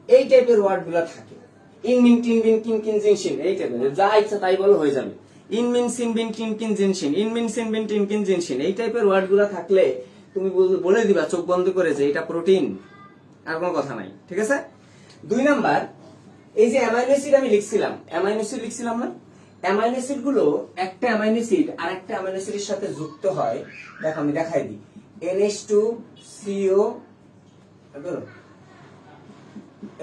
এই টাইপের ওয়ার্ডগুলো থাকে। ইন, মিন, টিন, বিন, কিন, কিন, জিন, সিন, এই টাইপের, যা ইচ্ছা তাই বলো হয়ে যাবে। ইন, মিন, সিন, বিন, টিন, কিন, জিন, সিন, ইন, মিন, সিন, বিন, টিন, কিন, জিন, সিন, এই টাইপের ওয়ার্ডগুলো থাকলে তুমি বলে দিবা চোখ বন্ধ করে যে এটা প্রোটিন, আর কোনো কথা নাই, ঠিক আছে? 2 নাম্বার, এই যে অ্যামাইনো অ্যাসিড আমি লিখছিলাম, অ্যামাইনো অ্যাসিড লিখছিলাম না? অ্যামাইনো অ্যাসিড গুলো একটা অ্যামাইনো অ্যাসিড আর একটা অ্যামাইনো অ্যাসিডের সাথে যুক্ত হয়। দেখো আমি দেখাই দিই। NH2CO,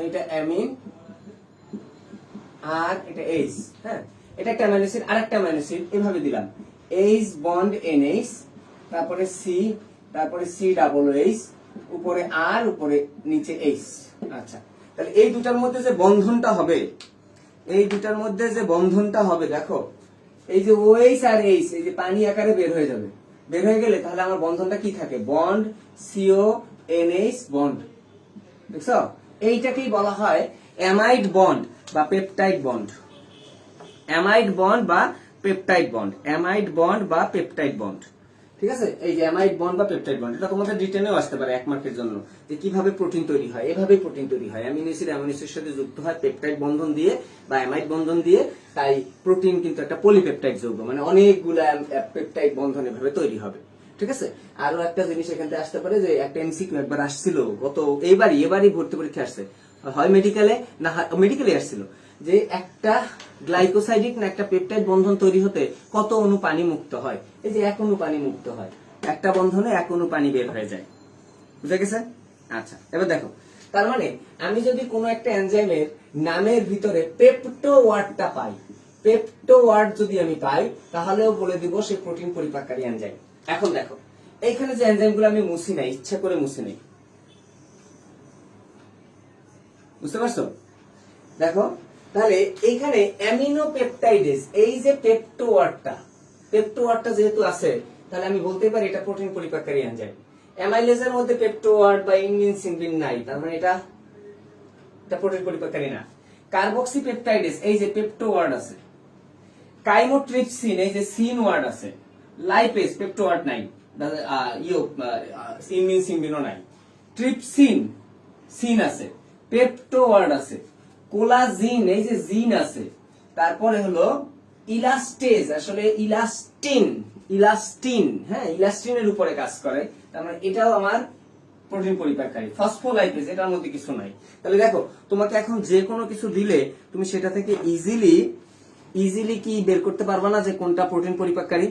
এটা অ্যামিন আর এটা H, হ্যাঁ, এটা একটা অ্যামাইনো অ্যাসিড আর একটা অ্যামাইনো অ্যাসিড, এভাবে দিলাম H বন্ড NH, তারপরে C, তারপরে COOH, উপরে R, উপরে নিচে H। আচ্ছা, তাহলে এই দুটার মধ্যে যে বন্ধনটা হবে, এই দুটার মধ্যে যে বন্ধনটা হবে, দেখো এই যে OH আর H, এই যে পানি আকারে বের হয়ে যাবে। বের হয়ে গেলে তাহলে আমার বন্ধনটা কি থাকে? Bond CONH bond. দেখছো? এইটাকেই বলা হয় অ্যামাইড বন্ড বা পেপটাইড বন্ড। অ্যামাইড বন্ড বা পেপটাইড বন্ড, অ্যামাইড বন্ড বা পেপটাইড বন্ড, ঠিক আছে? এই যে অ্যামাইড বন্ড বা পেপটাইড বন্ড, এটা তোমাদের রিটেনেও আসতে পারে 1 মার্কের জন্য, যে কিভাবে প্রোটিন তৈরি হয়। এভাবেই প্রোটিন তৈরি হয়, অ্যামিনো অ্যাসিড অ্যামিনো অ্যাসিডের সাথে যুক্ত হয় পেপটাইড বন্ধন দিয়ে বা অ্যামাইড বন্ধন দিয়ে। তাই প্রোটিন কিন্তু একটা পলিপেপটাইড যৌগ, মানে অনেকগুলা পেপটাইড বন্ধন এভাবে তৈরি হবে, ঠিক আছে? আরো একটা জিনিস এখান থেকে আসতে পারে, যে একটা এমসিকিউ একবার আসছিল গত এবারই ভর্তি পরীক্ষা আসছে, হয় মেডিকেলে না মেডিকেলে আসছিল, যে একটা গ্লাইকোসাইডিক না একটা পেপটাইড বন্ধন তৈরি হতে কত অণু পানি মুক্ত হয়? এই যে 1 অণু পানি মুক্ত হয়, একটা বন্ধনে 1 অণু পানি বের হয়ে যায়। বুঝা গেছে? আচ্ছা, এবার দেখো, তার মানে আমি যদি কোনো একটা এনজাইমের নামের ভিতরে পেপটো ওয়ার্ডটা পাই, পেপটো ওয়ার্ড যদি আমি পাই, তাহলেও বলে দিব সে প্রোটিন পরিপাককারী এনজাইম। এখন দেখো এইখানে যে এনজাইমগুলো আমি মুছি নাই, ইচ্ছা করে মুছি নাই, বুঝতে পারছো? দেখো তাহলে এইখানে অ্যামিনো পেপটাইডেজ, এই যে পেপটো ওয়ার্ডটা যেহেতু আছে, তাহলে আমি বলতে পারি এটা প্রোটিন পরিপাককারী এনজাইম। অ্যামাইলেজের মধ্যে পেপটো ওয়ার্ড বা ইনমিন সিনবিন নাই, তার মানে এটা প্রোটিন পরিপাককারী না। কার্বক্সি পেপটাইডেজ, এই যে পেপটো ওয়ার্ড আছে। কাইমোট্রিপসিন, এই যে সিন ওয়ার্ড আছে। লাইপেজ, পেপটো ওয়ার্ড নাই, ইনমিন সিনবিনও নাই। ট্রিপসিন, সিন আছে, পেপটো ওয়ার্ড আছে। কোলাজিন, এই যে জিন আছে। তারপরে হলো ইলাস্টেজ, আসলে ইলাস্টিন, হ্যাঁ, ইলাস্টিনের উপরে কাজ করে, তার মানে এটাও আমার প্রোটিন পরিপাককারী। ফসফোলাইপেজ, এটার মধ্যে কিছু নাই। তাহলে দেখো তোমাকে এখন যে কোনো কিছু দিলে তুমি সেটা থেকে ইজিলি কি বের করতে পারবা না যে কোনটা প্রোটিন পরিপাককারী?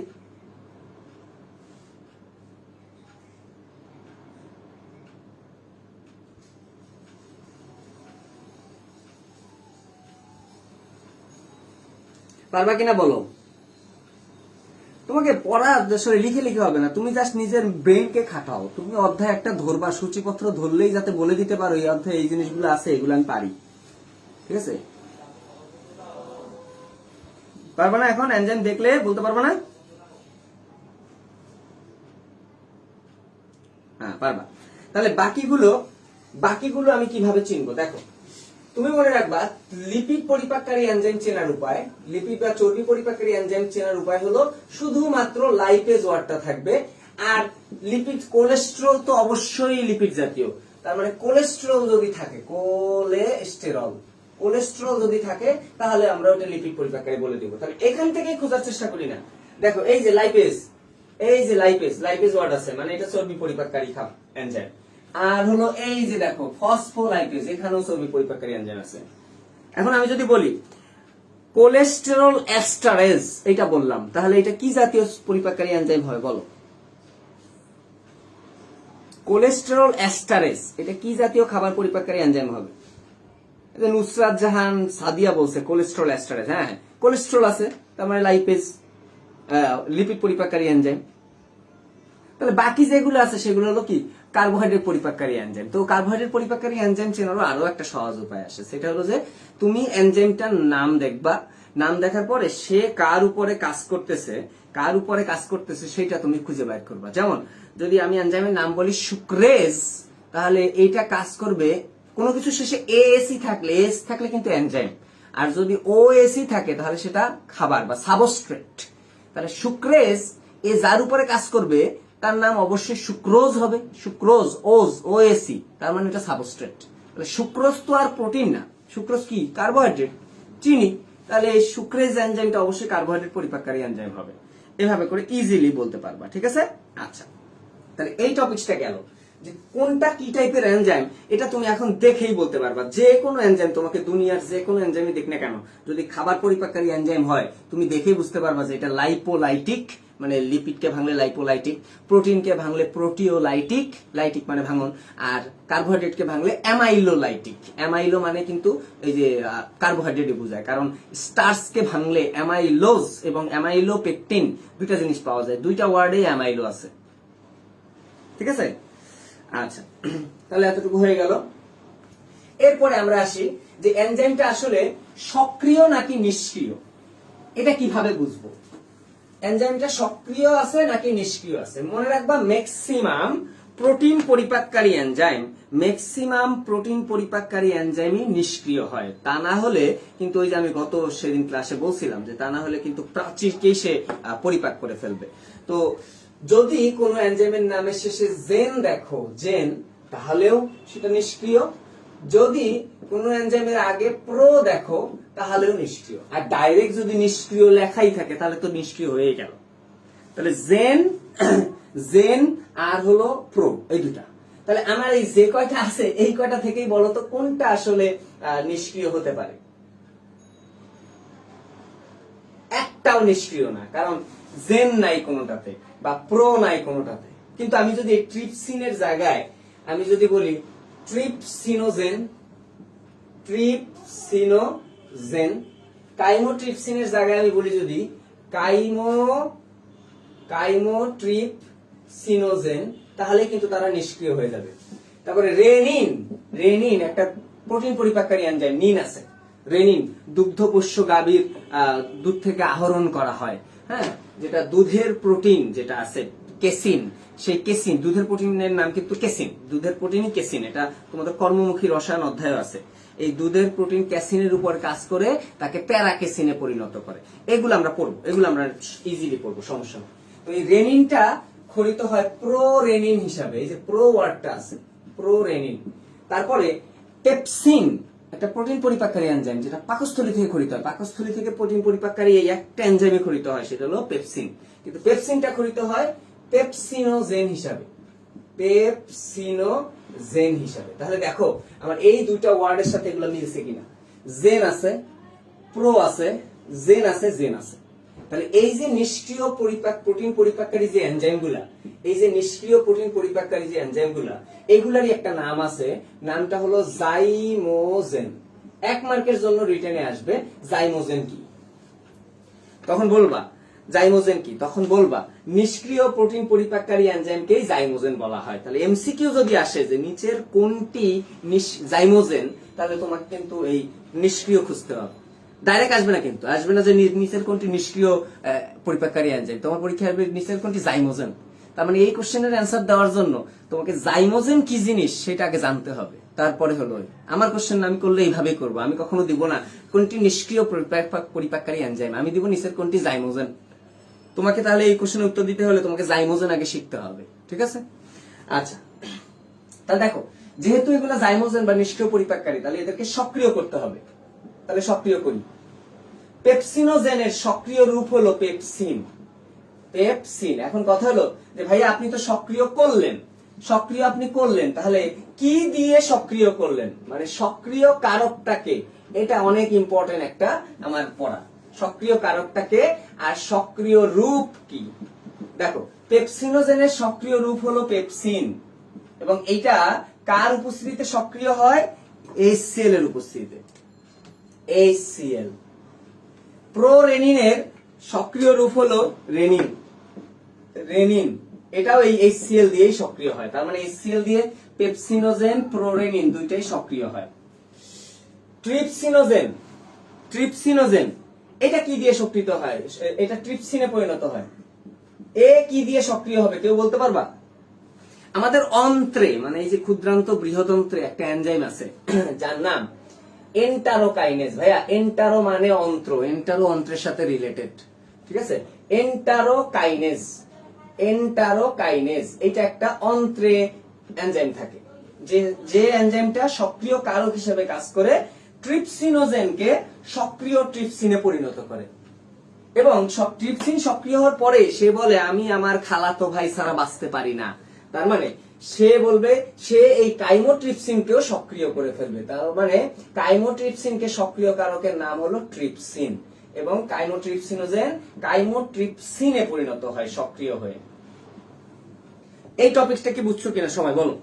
পারবা কিনা বলো? তোমাকে পড়া আসলে লিখে হবে না, তুমি জাস্ট নিজের ব্রেনকে খাটাও। তুমি অধ্যায় একটা ধরবা, সূচিপত্র ধরলেই যাতে বলে দিতে পারো এই অধ্যায়ে এই জিনিসগুলো আছে, এগুলো আমি পারি, ঠিক আছে? পারবা না? এখন এনজাইম দেখলে বলতে পারবা না? হ্যাঁ পারবা। তাহলে বাকিগুলো আমি কিভাবে চিনবো? দেখো, তুমি মনে রাখবা লিপিড পরিপাককারী এনজাইম চেনার উপায়, লিপিড বা চর্বি পরিপাককারী এনজাইম চেনার উপায় হলো শুধুমাত্র লাইপেজ ওয়ার্ডটা থাকবে। আর লিপিড, কোলেস্টেরল তো অবশ্যই লিপিড জাতীয়, তার মানে কোলেস্টেরল যদি থাকে, কোলেস্টেরল যদি থাকে তাহলে আমরা ওটা লিপিড পরিপাককারী বলে দিব। তাহলে এখান থেকেই খোঁজার চেষ্টা করি না। দেখো এই যে লাইপেজ ওয়ার্ড আছে, মানে এটা চর্বি পরিপাককারী এনজাইম। আর হলো এই যে দেখো ফসফোলাইপেজ, এখানেও চর্বি পরিপাককারী এনজাইম আছে। এখন আমি যদি বলি কোলেস্টেরল এস্টারেজ, এটা বললাম, তাহলে এটা কি জাতীয় পরিপাককারী এনজাইম হবে বলো? কোলেস্টেরল এস্টারেজ এটা কি জাতীয় খাবার পরিপাককারী এনজাইম হবে? নুসরাত জাহান সাদিয়া বলছে কোলেস্টেরল এস্টারেজ। হ্যাঁ, কোলেস্টেরল আছে, তার মানে লাইপেজ, লিপিড পরিপাককারী এনজাইম। তাহলে বাকি যেগুলো আছে সেগুলো হলো কি? কার্বোহাইড্রেট পরিপাককারী এনজাইম। তো কার্বোহাইড্রেট পরিপাককারী এনজাইম চেনারও আরো একটা সহজ উপায় আছে, সেটা হলো যে তুমি এনজাইমটার নাম দেখবা, নাম দেখার পরে সে কার উপরে কাজ করতেছে সেটা তুমি খুঁজে বের করবা। যেমন যদি আমি এনজাইমের নাম বলি সুক্রেজ, তাহলে এইটা কাজ করবে কোনো কিছু শেষে এএসি থাকলে, এস থাকলে কিন্তু এনজাইম, আর যদি ওএসি থাকে তাহলে সেটা খাবার বা সাবস্ট্রেট। তাহলে সুক্রেজ এ যার উপরে কাজ করবে তার নাম অবশ্যই সুক্রোজ হবে, সুক্রোজ, ওএসি, তার মানে এটা সাবস্ট্রেট। তাহলে সুক্রোজ তো আর প্রোটিন না, সুক্রোজ কি? কার্বোহাইড্রেট, চিনি। তাহলে এই সুক্রেজ এনজাইমটা অবশ্যই কার্বোহাইড্রেট পরিপাককারী এনজাইম হবে। এভাবে করে ইজিলি বলতে পারবা, ঠিক আছে? আচ্ছা, তাহলে এই টপিকটা গেল যে কোনটা কি টাইপের এনজাইম, এটা তুমি এখন দেখেই বলতে পারবা। যে কোনো এনজাইম, তোমাকে দুনিয়ার যে কোনো এনজাইমই দেখ না কেন, যদি খাবার পরিপাককারী এনজাইম হয় তুমি দেখেই বুঝতে পারবা যে এটা লাইপোলাইটিক, মানে লিপিডকে ভাঙলে লাইপোলাইটিক, প্রোটিনকে ভাঙলে প্রোটিওলাইটিক, লাইটিক মানে ভাঙন, আর কার্বোহাইড্রেটকে ভাঙলে অ্যামাইলোলাইটিক। অ্যামাইলো মানে কিন্তু এই যে কার্বোহাইড্রেটই বোঝায়, কারণ স্টার্চকে ভাঙলে অ্যামাইলোজ এবং অ্যামাইলোপেকটিন দুইটা জিনিস পাওয়া যায়, দুইটা ওয়ার্ডেই অ্যামাইলো আছে, ঠিক আছে? আচ্ছা, তাহলে এতটুকু হয়ে গেল। এরপরে আমরা আসি যে এনজাইমটা আসলে সক্রিয় নাকি নিষ্ক্রিয়, এটা কিভাবে বুঝবো? এনজাইমটা সক্রিয় আছে নাকি নিষ্ক্রিয় আছে? মনে রাখবা ম্যাক্সিমাম প্রোটিন পরিপাককারী এনজাইমই নিষ্ক্রিয় হয়। তা না হলে কিন্তু ওই যে আমি গত সেদিন ক্লাসে বলছিলাম যে তা না হলে কিন্তু প্রাচীরকেই সে পরিপাক করে ফেলবে। তো যদি কোনো এনজাইমের নামের শেষে জেন দেখো, তাহলেও সেটা নিষ্ক্রিয়। যদি কোনো এনজাইমের আগে প্রো দেখো তাহলেও নিষ্ক্রিয়। আর ডাইরেক্ট যদি নিষ্ক্রিয় লেখাই থাকে তাহলে তো নিষ্ক্রিয় হয়ে গেল। তাহলে জেন আর হলো প্রো, এই দুটা। তাহলে আমার এই যে কয়টা আছে এই কয়টা থেকেই বলো তো কোনটা আসলে নিষ্ক্রিয় হতে পারে? একটাও নিষ্ক্রিয় না, কারণ জেন নাই কোনোটাতে বা প্রো নাই কোনোটাতে। কিন্তু আমি যদি ট্রিপসিনের জায়গায় আমি যদি বলি ট্রিপসিনোজেন, কাইমোট্রিপসিনের জায়গায় আমি বলি যদি কাইমোট্রিপসিনোজেন, তাহলে কিন্তু তারা নিষ্ক্রিয় হয়ে যাবে। তারপরে রেনিন একটা প্রোটিন পরিপাককারী এনজাইম, নিন আছে। রেনিন দুগ্ধপোষ্য গাভীর দুধ থেকে আহরণ করা হয়, হ্যাঁ, যেটা দুধের প্রোটিন যেটা আছে কেসিন, সেই কেসিন, দুধের প্রোটিনের নাম কিন্তু কেসিন, দুধের প্রোটিনই কেসিন। এটা তোমাদের কর্মমুখী রসায়ন অধ্যায় আছে। এই দুধের প্রোটিন ক্যাসিনের উপর কাজ করে তাকে প্যারাকেসিনে পরিণত করে। এগুলো আমরা পড়বো, এগুলো আমরা ইজিলি পড়বো, সমস্যা নেই। তো এই রেনিনটা খরিত হয় প্রো রেনিন হিসাবে, এই যে প্রো ওয়ার্ডটা আছে, প্রো রেনিন। তারপরে পেপসিন একটা প্রোটিন পরিপাককারী এনজাইম, যেটা পাকস্থলী থেকে খরিত হয়। পাকস্থলী থেকে প্রোটিন পরিপাককারী এই একটা এনজাইমে খরিত হয়, সেটা হলো পেপসিন। কিন্তু পেপসিনটা খরিত হয় পেপসিনোজেন হিসাবে। তাহলে দেখো আমার এই দুইটা ওয়ার্ডের সাথে এগুলো মিলছে কিনা। জেন আছে, প্রো আছে, জেন আছে। তাহলে এই যে নিষ্ক্রিয় প্রোটিন পরিপাককারী যে এনজাইমগুলা, এগুলারই একটা নাম আছে, নামটা হলো জাইমোজেন। 1 মার্কের জন্য রিটেনে আসবে জাইমোজেন কি, তখন বলবা জাইমোজেন কি, তখন বলবা নিষ্ক্রিয় প্রোটিন পরিপাককারী এনজাইমকেই জাইমোজেন বলা হয়। তাহলে এমসিকিউ যদি আসে যে নিচের কোনটি জাইমোজেন, তাহলে তোমাকে কিন্তু এই নিষ্ক্রিয় খুঁজতে হবে। ডাইরেক্ট আসবে না, কিন্তু আসবে না যে নিচের কোনটি নিষ্ক্রিয় পরিপাককারী এনজাইম। তোমার পরীক্ষা আসবে নিচের কোনটি জাইমোজেন। তার মানে এই কোশ্চেনের অ্যান্সার দেওয়ার জন্য তোমাকে জাইমোজেন কি জিনিস সেটা আগে জানতে হবে, তারপরে হলো আমার কোশ্চেন আমি করলে এইভাবেই করবো। আমি কখনো দিব না কোনটি নিষ্ক্রিয় পরিপাককারী এনজাইম, আমি দিব নিচের কোনটি জাইমোজেন। তোমাকে তাহলে এই কোশ্চেনের উত্তর দিতে হলে তোমাকে জাইমোজেন আগে শিখতে হবে, ঠিক আছে? আচ্ছা, তাহলে দেখো, যেহেতু এগুলো জাইমোজেন বা নিষ্ক্রিয় পরিপাককারী, তাহলে এদেরকে সক্রিয় করতে হবে। তাহলে সক্রিয় করি। পেপসিনোজেনের সক্রিয় রূপ হলো পেপসিন। পেপসিন। এখন কথা হলো যে ভাই আপনি তো সক্রিয় করলেন, সক্রিয় আপনি করলেন, তাহলে কি দিয়ে সক্রিয় করলেন, মানে সক্রিয় কারকটাকে, এটা অনেক ইম্পর্টেন্ট একটা আমার পড়া। সক্রিয় কারকটাকে আর সক্রিয় রূপ কি। দেখো, পেপসিনোজেনের সক্রিয় রূপ হলো পেপসিন, এবং এইটা কার উপস্থিতিতে সক্রিয় হয়? HCl এর উপস্থিতিতে। HCl। প্রোরেনিনের সক্রিয় রূপ হলো রেনিন। রেনিন, এটাও এই HCl দিয়েই সক্রিয় হয়। তার মানে HCl দিয়ে পেপসিনোজেন, প্রোরেনিন দুইটাই সক্রিয় হয়। ট্রিপসিনোজেন, ট্রিপসিনোজেন এটা কি দিয়ে সক্রিয় হয়? এটা ট্রিপসিনে পরিণত হয়। এ কি দিয়ে সক্রিয় হবে কেউ বলতে পারবা? আমাদের অন্ত্রে, মানে এই যে ক্ষুদ্রান্ত বৃহদন্ত্রে একটা এনজাইম আছে যার নাম এন্টারোকাইনেজ। ভাইয়া, এন্টারো মানে অন্ত্র, এন্টারো অন্ত্রের সাথে রিলেটেড, ঠিক আছে? এন্টারোকাইনেজ, এন্টারোকাইনেজ এটা একটা অন্ত্রে এনজাইম থাকে, যে এনজাইমটা সক্রিয় কারক হিসেবে কাজ করে ট্রিপসিনোজেনকে সক্রিয় ট্রিপসিনে পরিণত করে। এবং ট্রিপসিন সক্রিয় হওয়ার পরে সে বলে আমি আমার খালাতো ভাই ছাড়া বাঁচতে পারি না। তার মানে সে বলবে সে এই কাইমোট্রিপসিনকেও সক্রিয় করে ফেলবে। তার মানে কাইমোট্রিপসিনকে সক্রিয় কারকের নাম হলো ট্রিপসিন, এবং কাইমোট্রিপসিনোজেন কাইমোট্রিপসিনে পরিণত হয় সক্রিয় হয়ে। এই টপিকটা কি বুঝছো কিনা সবাই বলো?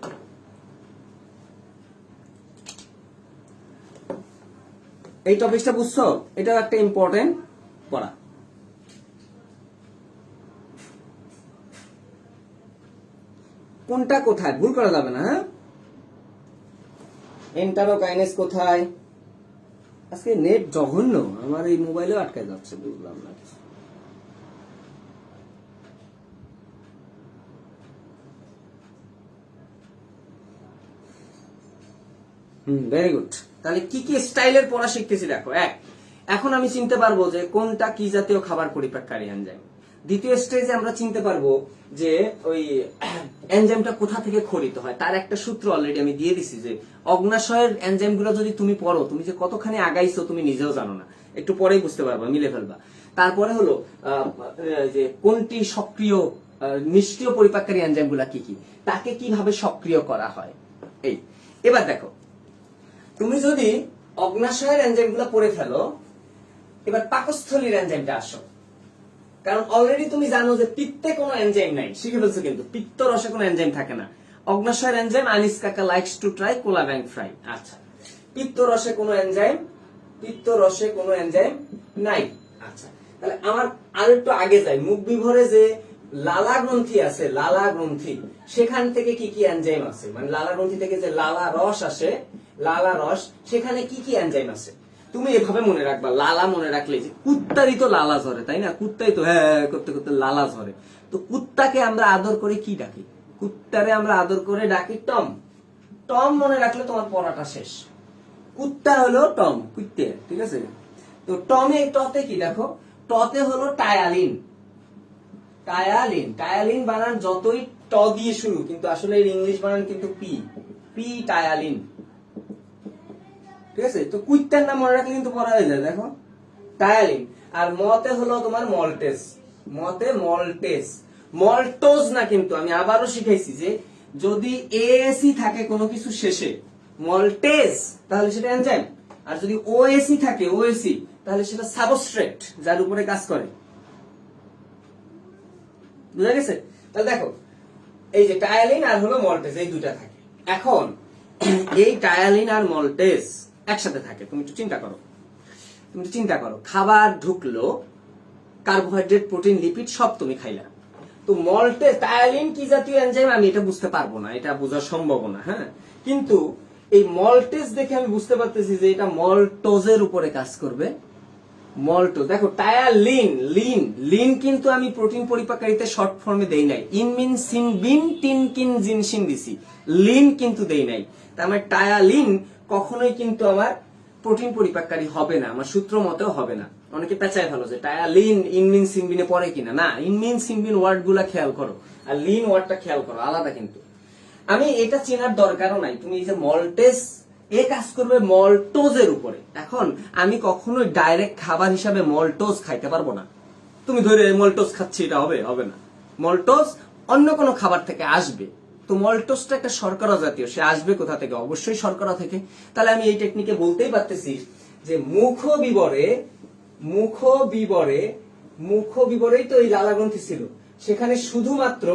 এই টপিকটা বুঝছো? এটা একটা ইম্পর্টেন্ট পড়া। কোনটা কোথায় ভুল করা যাবে না, হ্যাঁ? এন্টারোকাইনেজ কোথায়? আজকে নেট জঘন্য, আমার এই মোবাইলেও আটকায় যাচ্ছে, বুঝলাম না। Very good. তাহলে কি কি স্টাইলের পড়া শিখতেছি দেখো। এখন আমি চিনতে পারবো যে কোনটা কি জাতীয় খাবার পরিপাককারী এনজাইম। দ্বিতীয় স্টেজে আমরা চিনতে পারবো যে ওই এনজাইমটা কোথা থেকে খরিত হয়। তার একটা সূত্র অলরেডি আমি দিয়ে দিছি, যে অগ্নাশয়ের এনজাইমগুলো যদি তুমি পড়ো, তুমি যে কতখানি আগাইছো তুমি নিজেও জানো না, একটু পরেই বুঝতে পারবা, মিলে ফেলবা। তারপরে হলো যে কোনটি সক্রিয় নিষ্ক্রিয় পরিপাককারী এনজাইমগুলো কি কি, তাকে কিভাবে সক্রিয় করা হয়। এবার দেখো, তুমি যদি অগ্নাশয়ের এনজাইমগুলো পড়ে ফেলো, এবার পাকস্থলীর এনজাইমটা আসো। কারণ অলরেডি তুমি জানো যে পিত্তে কোনো এনজাইম নাই, শিখে ফেলছো, কিন্তু পিত্ত রসে কোনো এনজাইম থাকে না। অগ্নাশয়ের এনজাইম আনিস কাকা লাইকস টু ট্রাই কোলা ব্যাং ফ্রাই। আচ্ছা, পিত্ত রসে কোনো এনজাইম, পিত্ত রসে কোনো এনজাইম নাই। আচ্ছা, তাহলে আমার আর একটু আগে যাই, মুখ বিভরে যে লালা গ্রন্থি আছে, লালা গ্রন্থি, সেখান থেকে কি কি এনজাইম আছে, মানে লালা গ্রন্থি থেকে যে লালা রস আসে, লালা রস, সেখানে কি কি এনজাইম আছে তুমি এভাবে মনে রাখবা। লালা মনে রাখলে, যে কুত্তারই তো লালা ঝরে, তাই না? কুত্তাই তো হ্যাঁ করতে করতে লালা ঝরে। তো কুত্তাকে আমরা আদর করে কি ডাকি? কুত্তারে আমরা আদর করে ডাকি টম। টম মনে রাখলে তোমার পড়াটা শেষ। কুত্তা হলো টম, কুত্তে, ঠিক আছে? তো টমে টতে কি দেখো, টতে হলো টায়ালিন। টায়ালিন, টায়ালিন বানান যতই ট দিয়ে শুরু, কিন্তু আসলে এর ইংলিশ বানান কিন্তু পি, পি টায়ালিন, ঠিক আছে? তো কুইত্তার নাম মনে রাখলে কিন্তু পড়া হয়ে যায়, দেখো টায়ালিন। আর মতে হলো তোমার মল্টেস, মতে মল্টেস, মল্টোজ না, কিন্তু আমি আবারও শিখাইছি যে যদি এএসি থাকে কোনো কিছু শেষে, মল্টেস, তাহলে সেটা এনজাইম। আর যদি ওএসি থাকে, ওএসি, তাহলে সেটা সাবস্ট্রেট, যার উপরে কাজ করে। বুঝা গেছে? তাহলে দেখো, এই যে টায়ালিন আর হলো মল্টেস, এই দুটা থাকে। এখন এই টায়ালিন আর মল্টেস একসাথে থাকে। তুমি একটু চিন্তা করো, তুমি একটু চিন্তা করো, খাবার ঢুকলো, কার্বোহাইড্রেট, প্রোটিন, লিপিড সব তুমি খাইলা। তো মল্টেস, টায়ালিন কি জাতীয় এনজাইম আমি এটা বুঝতে পারবো না, এটা বোঝা সম্ভব না, হ্যাঁ? কিন্তু এই মল্টেস দেখে আমি বুঝতে পারতেছি যে এটা মল্টোজের উপরে কাজ করবে, মল্টো, দেখো টায়ালিন, লিন, লিন কিন্তু আমি প্রোটিন পরিপাককারীতে শর্ট ফর্মে দেই নাই, ইনমিন সিন বিন টিন কিন জিনসিন দিছি, লিন কিন্তু দেই নাই। তার মানে টায়ালিন কখনোই কিন্তু আমার প্রোটিন পরিপাককারী হবে না, আমার সূত্র মতেও হবে না। অনেকে পেঁচায় ভালো যে টায়ালিন ইনমিন সিনবিনে পড়ে কিনা, না, ইনমিন সিনবিন ওয়ার্ড গুলা খেয়াল করো আর লিন ওয়ার্ডটা খেয়াল করো, আলাদা কিন্তু। আমি এটা চেনার দরকারও নাই, তুমি এই যে মল্টেস এ কাজ করবে মল্টোজের উপরে। এখন আমি কখনোই ডাইরেক্ট খাবার হিসাবে মল্টোজ খাইতে পারবো না, তুমি ধরে মল্টোজ খাচ্ছি এটা হবে, হবে না। মল্টোজ অন্য কোনো খাবার থেকে আসবে, তো মল্টোজটা একটা শর্করা জাতীয়, সে আসবে কোথা থেকে? অবশ্যই শর্করা থেকে। তাহলে আমি এই টেকনিকে বলতেই পারতেছি যে মুখ বিবরেই তো এই লালাগ্রন্থি ছিল, সেখানে শুধুমাত্র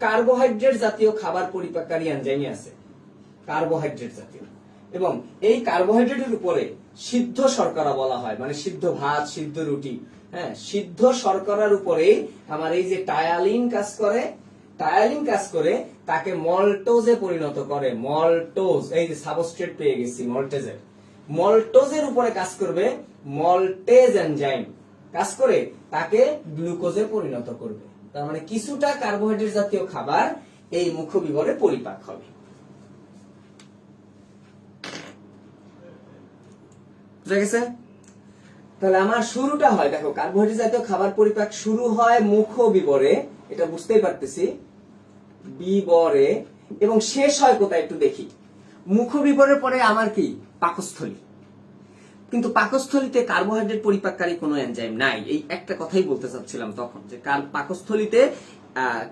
কার্বোহাইড্রেট জাতীয় খাবার পরিপাককারী এনজাইম আছে, কার্বোহাইড্রেট জাতীয়। এবং এই কার্বোহাইড্রেটের উপরে সিদ্ধ শর্করা বলা হয়, মানে সিদ্ধ ভাত, সিদ্ধ রুটি, হ্যাঁ, সিদ্ধ শর্করার উপরে আমার এই যে টায়ালিন কাজ করে তাকে মল্টোজে পরিণত করে। মল্টোজ, এই যে সাবস্ট্রেট পেয়ে গেছি মল্টোজের উপরে কাজ করবে মল্টেজ এনজাইম, কাজ করে তাকে গ্লুকোজে পরিণত করবে। তার মানে কিছুটা কার্বোহাইড্রেট জাতীয় খাবার এই মুখবিবরে পরিপাক হবে। বুঝা গেছে? তাহলে আমার শুরুটা হয়, দেখো কার্বোহাইড্রেট জাতীয় খাবার পরিপাক শুরু হয় মুখবিবরে, এটা বুঝতেই পারতেছি, বিবরে, এবং শেষ হয় কোথায় একটু দেখি। মুখবিবরের পরে আমার কি? পাকস্থলী। কিন্তু পাকস্থলীতে কার্বোহাইড্রেট পরিপাককারী কোনো এনজাইম নাই, এই একটা কথাই বলতে চাচ্ছিলাম তখন, যে পাকস্থলীতে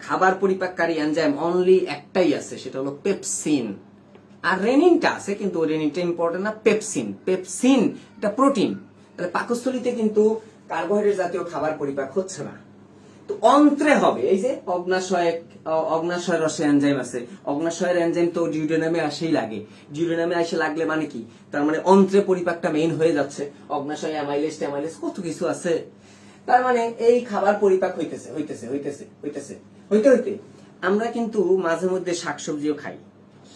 খাবার পরিপাককারী এনজাইম অনলি একটাই আছে, সেটা হলো পেপসিন। আর রেনিনটা আছে, কিন্তু রেনিনটা ইম্পর্টেন্ট না, পেপসিন এটা প্রোটিন। তাহলে পাকস্থলীতে কিন্তু কার্বোহাইড্রেট জাতীয় খাবার পরিপাক হচ্ছে না, তো অন্ত্রে হবে। এই যে অগ্নাশয় রসে এনজাইম আছে, অগ্নাশয়ের এনজাইম তো ডিউডেনামে আসেই লাগে, ডিউডেনামে এসে লাগলে মানে কি? তার মানে অন্ত্রে পরিপাকটা মেইন হয়ে যাচ্ছে, অগ্নাশয় অ্যামাইলেজ কত কিছু আছে। তার মানে এই খাবার পরিপাক হইতে আমরা কিন্তু মাঝে মধ্যে শাকসবজিও খাই,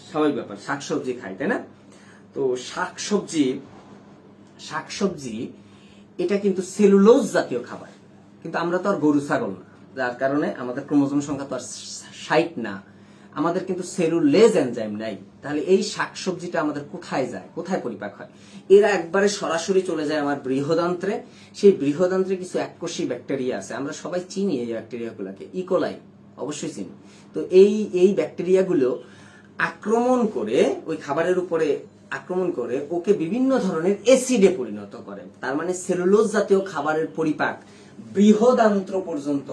স্বাভাবিক ব্যাপার, শাকসবজি খাই, তাই না? তো শাকসবজি এটা কিন্তু সেলুলোজ জাতীয় খাবার, কিন্তু আমরা তো আর গরু ছাগল না, যার কারণে আমাদের ক্রোমোজোম সংখ্যা তো আর 60 না, আমাদের কিন্তু সেলুলেজ এনজাইম নাই। তাহলে এই শাকসবজিটা আমাদের কোথায় যায়, কোথায় পরিপাক হয়? এরা একবারে সরাসরি চলে যায় আমার বৃহদান্ত্রে। সেই বৃহদান্ত্রে কিছু এককোষী ব্যাকটেরিয়া আছে, আমরা সবাই চিনি এই ব্যাকটেরিয়াগুলোকে, ইকোলাই অবশ্যই চিনি। তো এই ব্যাকটেরিয়াগুলো আক্রমণ করে ওই খাবারের উপরে আক্রমণ করে ওকে বিভিন্ন ধরনের অ্যাসিডে পরিণত করে। তার মানে সেলুলোজ জাতীয় খাবারের পরিপাক বৃহদান্ত্র পর্যন্ত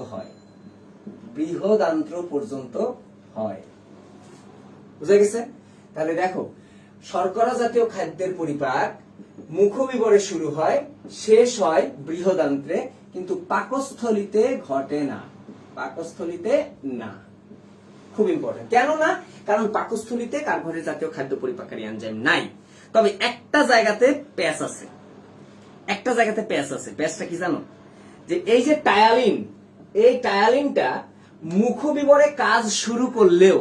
হয়, বুঝা গেছে? তাহলে দেখো, শর্করা জাতীয় খাদ্যের পরিপাক মুখবিবরে শুরু হয়, শেষ হয় বৃহদান্ত্রে, কিন্তু পাকস্থলীতে ঘটে না, খুব ইম্পর্টেন্ট। কেন না? কারণ পাকস্থলীতে কার্বোহাইড্রেট জাতীয় খাদ্য পরিপাককারী এনজাইম নাই। তবে একটা জায়গাতে প্যাচ আছে, প্যাচটা কি জানো? যে এই যে টায়ালিন, এই টায়ালিনটা মুখবিবরে কাজ শুরু করলেও,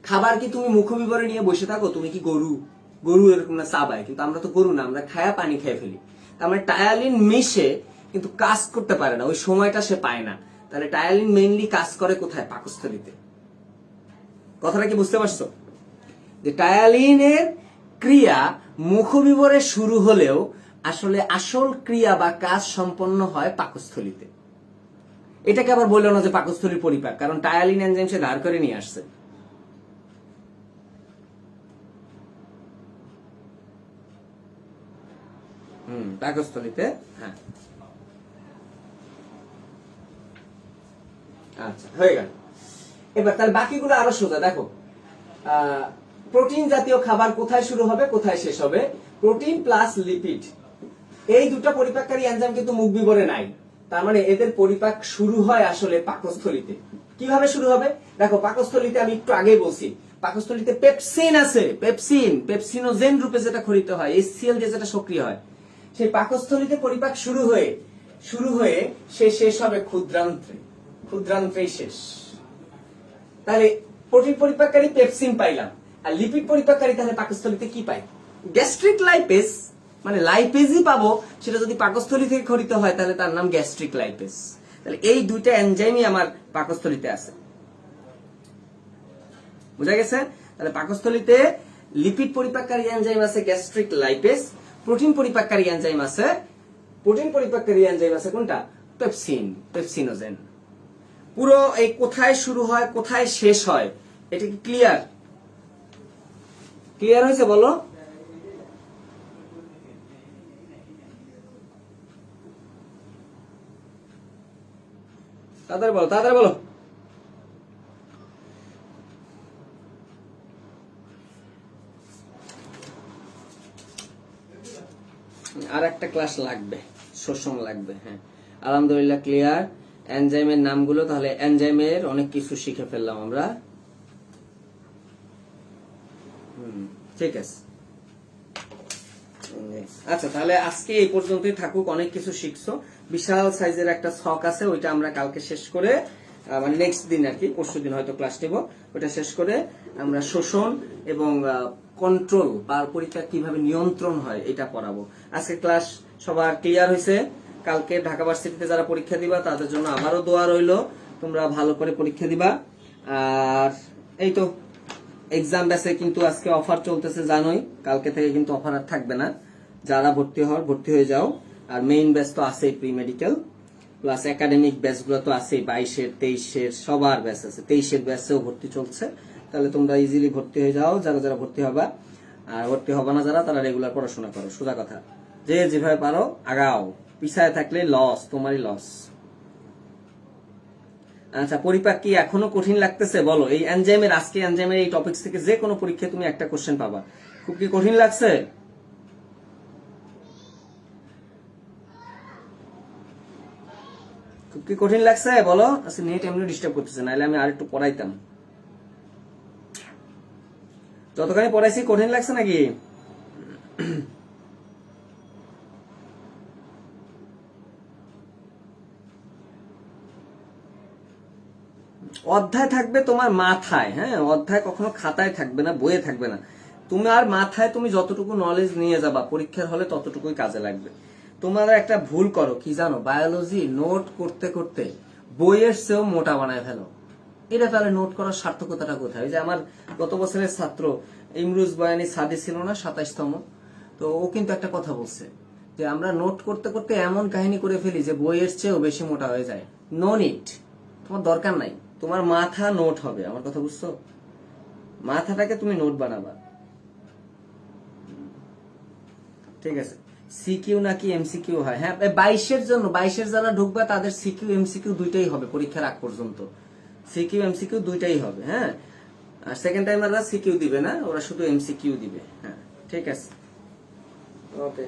খাবার কি তুমি মুখবিবরে নিয়ে বসে থাকো? তুমি কি গরু এরকম না চাবায়? কিন্তু আমরা তো গরু না, আমরা খায়া পানি খেয়ে ফেলি। তার মানে টায়ালিন মিশে কিন্তু কাজ করতে পারে না, ওই সময়টা সে পায় না। তাহলে টায়ালিন মেইনলি কাজ করে কোথায়? পাকস্থলীতে। কথাটা কি বুঝতে পারছো? যে টায়ালিনের ক্রিয়া মুখবিবরে শুরু হলেও আসলে আসল ক্রিয়া বা কাজ সম্পন্ন হয় পাকস্থলীতে। এটাকে আবার বললো না যে পাকস্থলীর পরিপাক, কারণ টায়ালিন এনজাইম সে ধার করে নিয়ে আসছে। পাকস্থলীতে, হ্যাঁ, আচ্ছা হয়ে গেল। এবার তাহলে বাকিগুলো আরো সোজা। দেখো, প্রোটিন জাতীয় খাবার কোথায় শুরু হবে, কোথায় শেষ হবে? প্রোটিন প্লাস লিপিড, এই দুটো পরিপাককারী এনজাইম কিন্তু মুখবিবরে নাই। তার মানে এদের পরিপাক শুরু হয় আসলে পাকস্থলীতে। কিভাবে শুরু হবে? দেখো, পাকস্থলীতে আমি একটু আগেই বলছি, পাকস্থলীতে পেপসিন আছে, পেপসিনোজেন রূপে যেটা খরিত হয়, HCl দিয়ে যেটা সক্রিয় হয়, সেই পাকস্থলীতে পরিপাক শুরু হয়ে শেষ হবে ক্ষুদ্রান্ত্রেই শেষ। তাহলে প্রোটিন পরিপাককারী পেপসিন পাইলাম, আর লিপিড পরিপাককারী তাহলে পাকস্থলীতে কি পাই? গ্যাস্ট্রিক লাইপেজ, মানে লাইপেজই পাবো, সেটা যদি পাকস্থলী থেকে খরিত হয় তাহলে তার নাম গ্যাস্ট্রিক লাইপেজ। তাহলে এই দুইটা এনজাইমই আমার পাকস্থলীতে আছে, বুঝা গেছে? তাহলে পাকস্থলীতে লিপিড পরিপাককারী এনজাইম আছে গ্যাস্ট্রিক লাইপেজ, প্রোটিন পরিপাককারী এনজাইম আছে কোনটা? Pepsin, pepsinogen. পুরো এই কোথায় শুরু হয় কোথায় শেষ হয় এটা কি ক্লিয়ার? ক্লিয়ার হয়েছে বলো? তাড়াতাড়ি বলো, তাড়াতাড়ি বলো। আর একটা ক্লাস লাগবে, শোষণ লাগবে। হ্যাঁ, আলহামদুলিল্লাহ ক্লিয়ার। এনজাইমের নামগুলো, তাহলে এনজাইমের অনেক কিছু শিখে ফেললাম আমরা। ঠিক আছে, আচ্ছা তাহলে আজকে এই পর্যন্তই থাকুক। অনেক কিছু শিখছো, বিশাল সাইজের একটা ছক আছে, ওইটা আমরা কালকে শেষ করে, মানে নেক্সট দিন আর কি, পরশু দিন হয়তো ক্লাস নেব, ওইটা শেষ করে আমরা শোষণ এবং কন্ট্রোল বা পরীক্ষা কিভাবে নিয়ন্ত্রণ হয় এটা পড়াবো। আজকে ক্লাস সবার ক্লিয়ার হয়েছে? কালকে ঢাকা ভার্সিটিতে যারা পরীক্ষা দিবা তাদের জন্য আবারও দোয়া রইলো, তোমরা ভালো করে পরীক্ষা দিবা। আর এই তো এক্সাম ব্যাচে কিন্তু আজকে অফার চলতেছে জানোই, কালকে থেকে কিন্তু অফার আর থাকবে না। যারা ভর্তি হওয়ার ভর্তি হয়ে যাও। আর মেইন ব্যাচ তো আছেই, pre medical plus academic batch গুলো তো আছেই, 22-এর 23-এর সবার ব্যাচ আছে, 23-এর ব্যাচেও ভর্তি চলছে। তাহলে তোমরা ইজিলি ভর্তি হয়ে যাও যারা যারা ভর্তি হবা। আর ভর্তি হবা না যারা, তারা রেগুলার পড়াশোনা করো, সোজা কথা। যে যেভাবে পারো আগাও, পিছায় থাকলে লস, তোমারই লস। আচ্ছা, পরিপাক কি এখনো কঠিন লাগতেছে বলো? এই এনজাইমের, আজকে এনজাইমের এই টপিকস থেকে যে কোনো পরীক্ষায় তুমি একটা কোশ্চেন পাবা। খুব কি কঠিন লাগছে? খুব কি কঠিন লাগছে বলো? আচ্ছা, নেট এমনি ডিস্টার্ব করতেছে, নাহলে আমি আর একটু পড়াইতাম। যতখানি পড়াইছি কঠিন লাগছে নাকি? অধ্যায় থাকবে তোমার মাথায়, হ্যাঁ, অধ্যায় কখনো খাতায় থাকবে না, বইয়ে থাকবে না। তোমার মাথায় তুমি যতটুকু নলেজ নিয়ে যাবা পরীক্ষার হলে ততটুকুই কাজে লাগবে। তোমরা একটা ভুল করো কি জানো? বায়োলজি নোট করতে করতে বইয়ের চেয়েও মোটা বানায় ফেলো। এটা তাহলে নোট করার সার্থকতাটা কোথায়? যে আমার গত বছরের ছাত্র ইমরুজ বয়ানি সাদি ছিল না, 27তম, তো ও কিন্তু একটা কথা বলছে যে আমরা নোট করতে করতে এমন কাহিনী করে ফেলি যে বইয়ের চেয়েও বেশি মোটা হয়ে যায়। নো নিড, তোমার দরকার নাই। তোমার মাথা নোট হবে, আমার কথা বুঝছো? মাথাটাকে তুমি নোট বানাবা, ঠিক আছে? সিকিউ নাকি এমসিকিউ হয়? হ্যাঁ, 22-এর জন্য, 22-এর যারা ঢুকবে তাদের সিকিউ এমসিকিউ দুইটাই হবে পরীক্ষার আগ পর্যন্ত। সিকিউ এমসিকিউ দুইটাই হবে, হ্যাঁ। আর সেকেন্ড টাইমাররা সিকিউ দিবে না, ওরা শুধু এমসিকিউ দিবে। হ্যাঁ, ঠিক আছে, ওকে।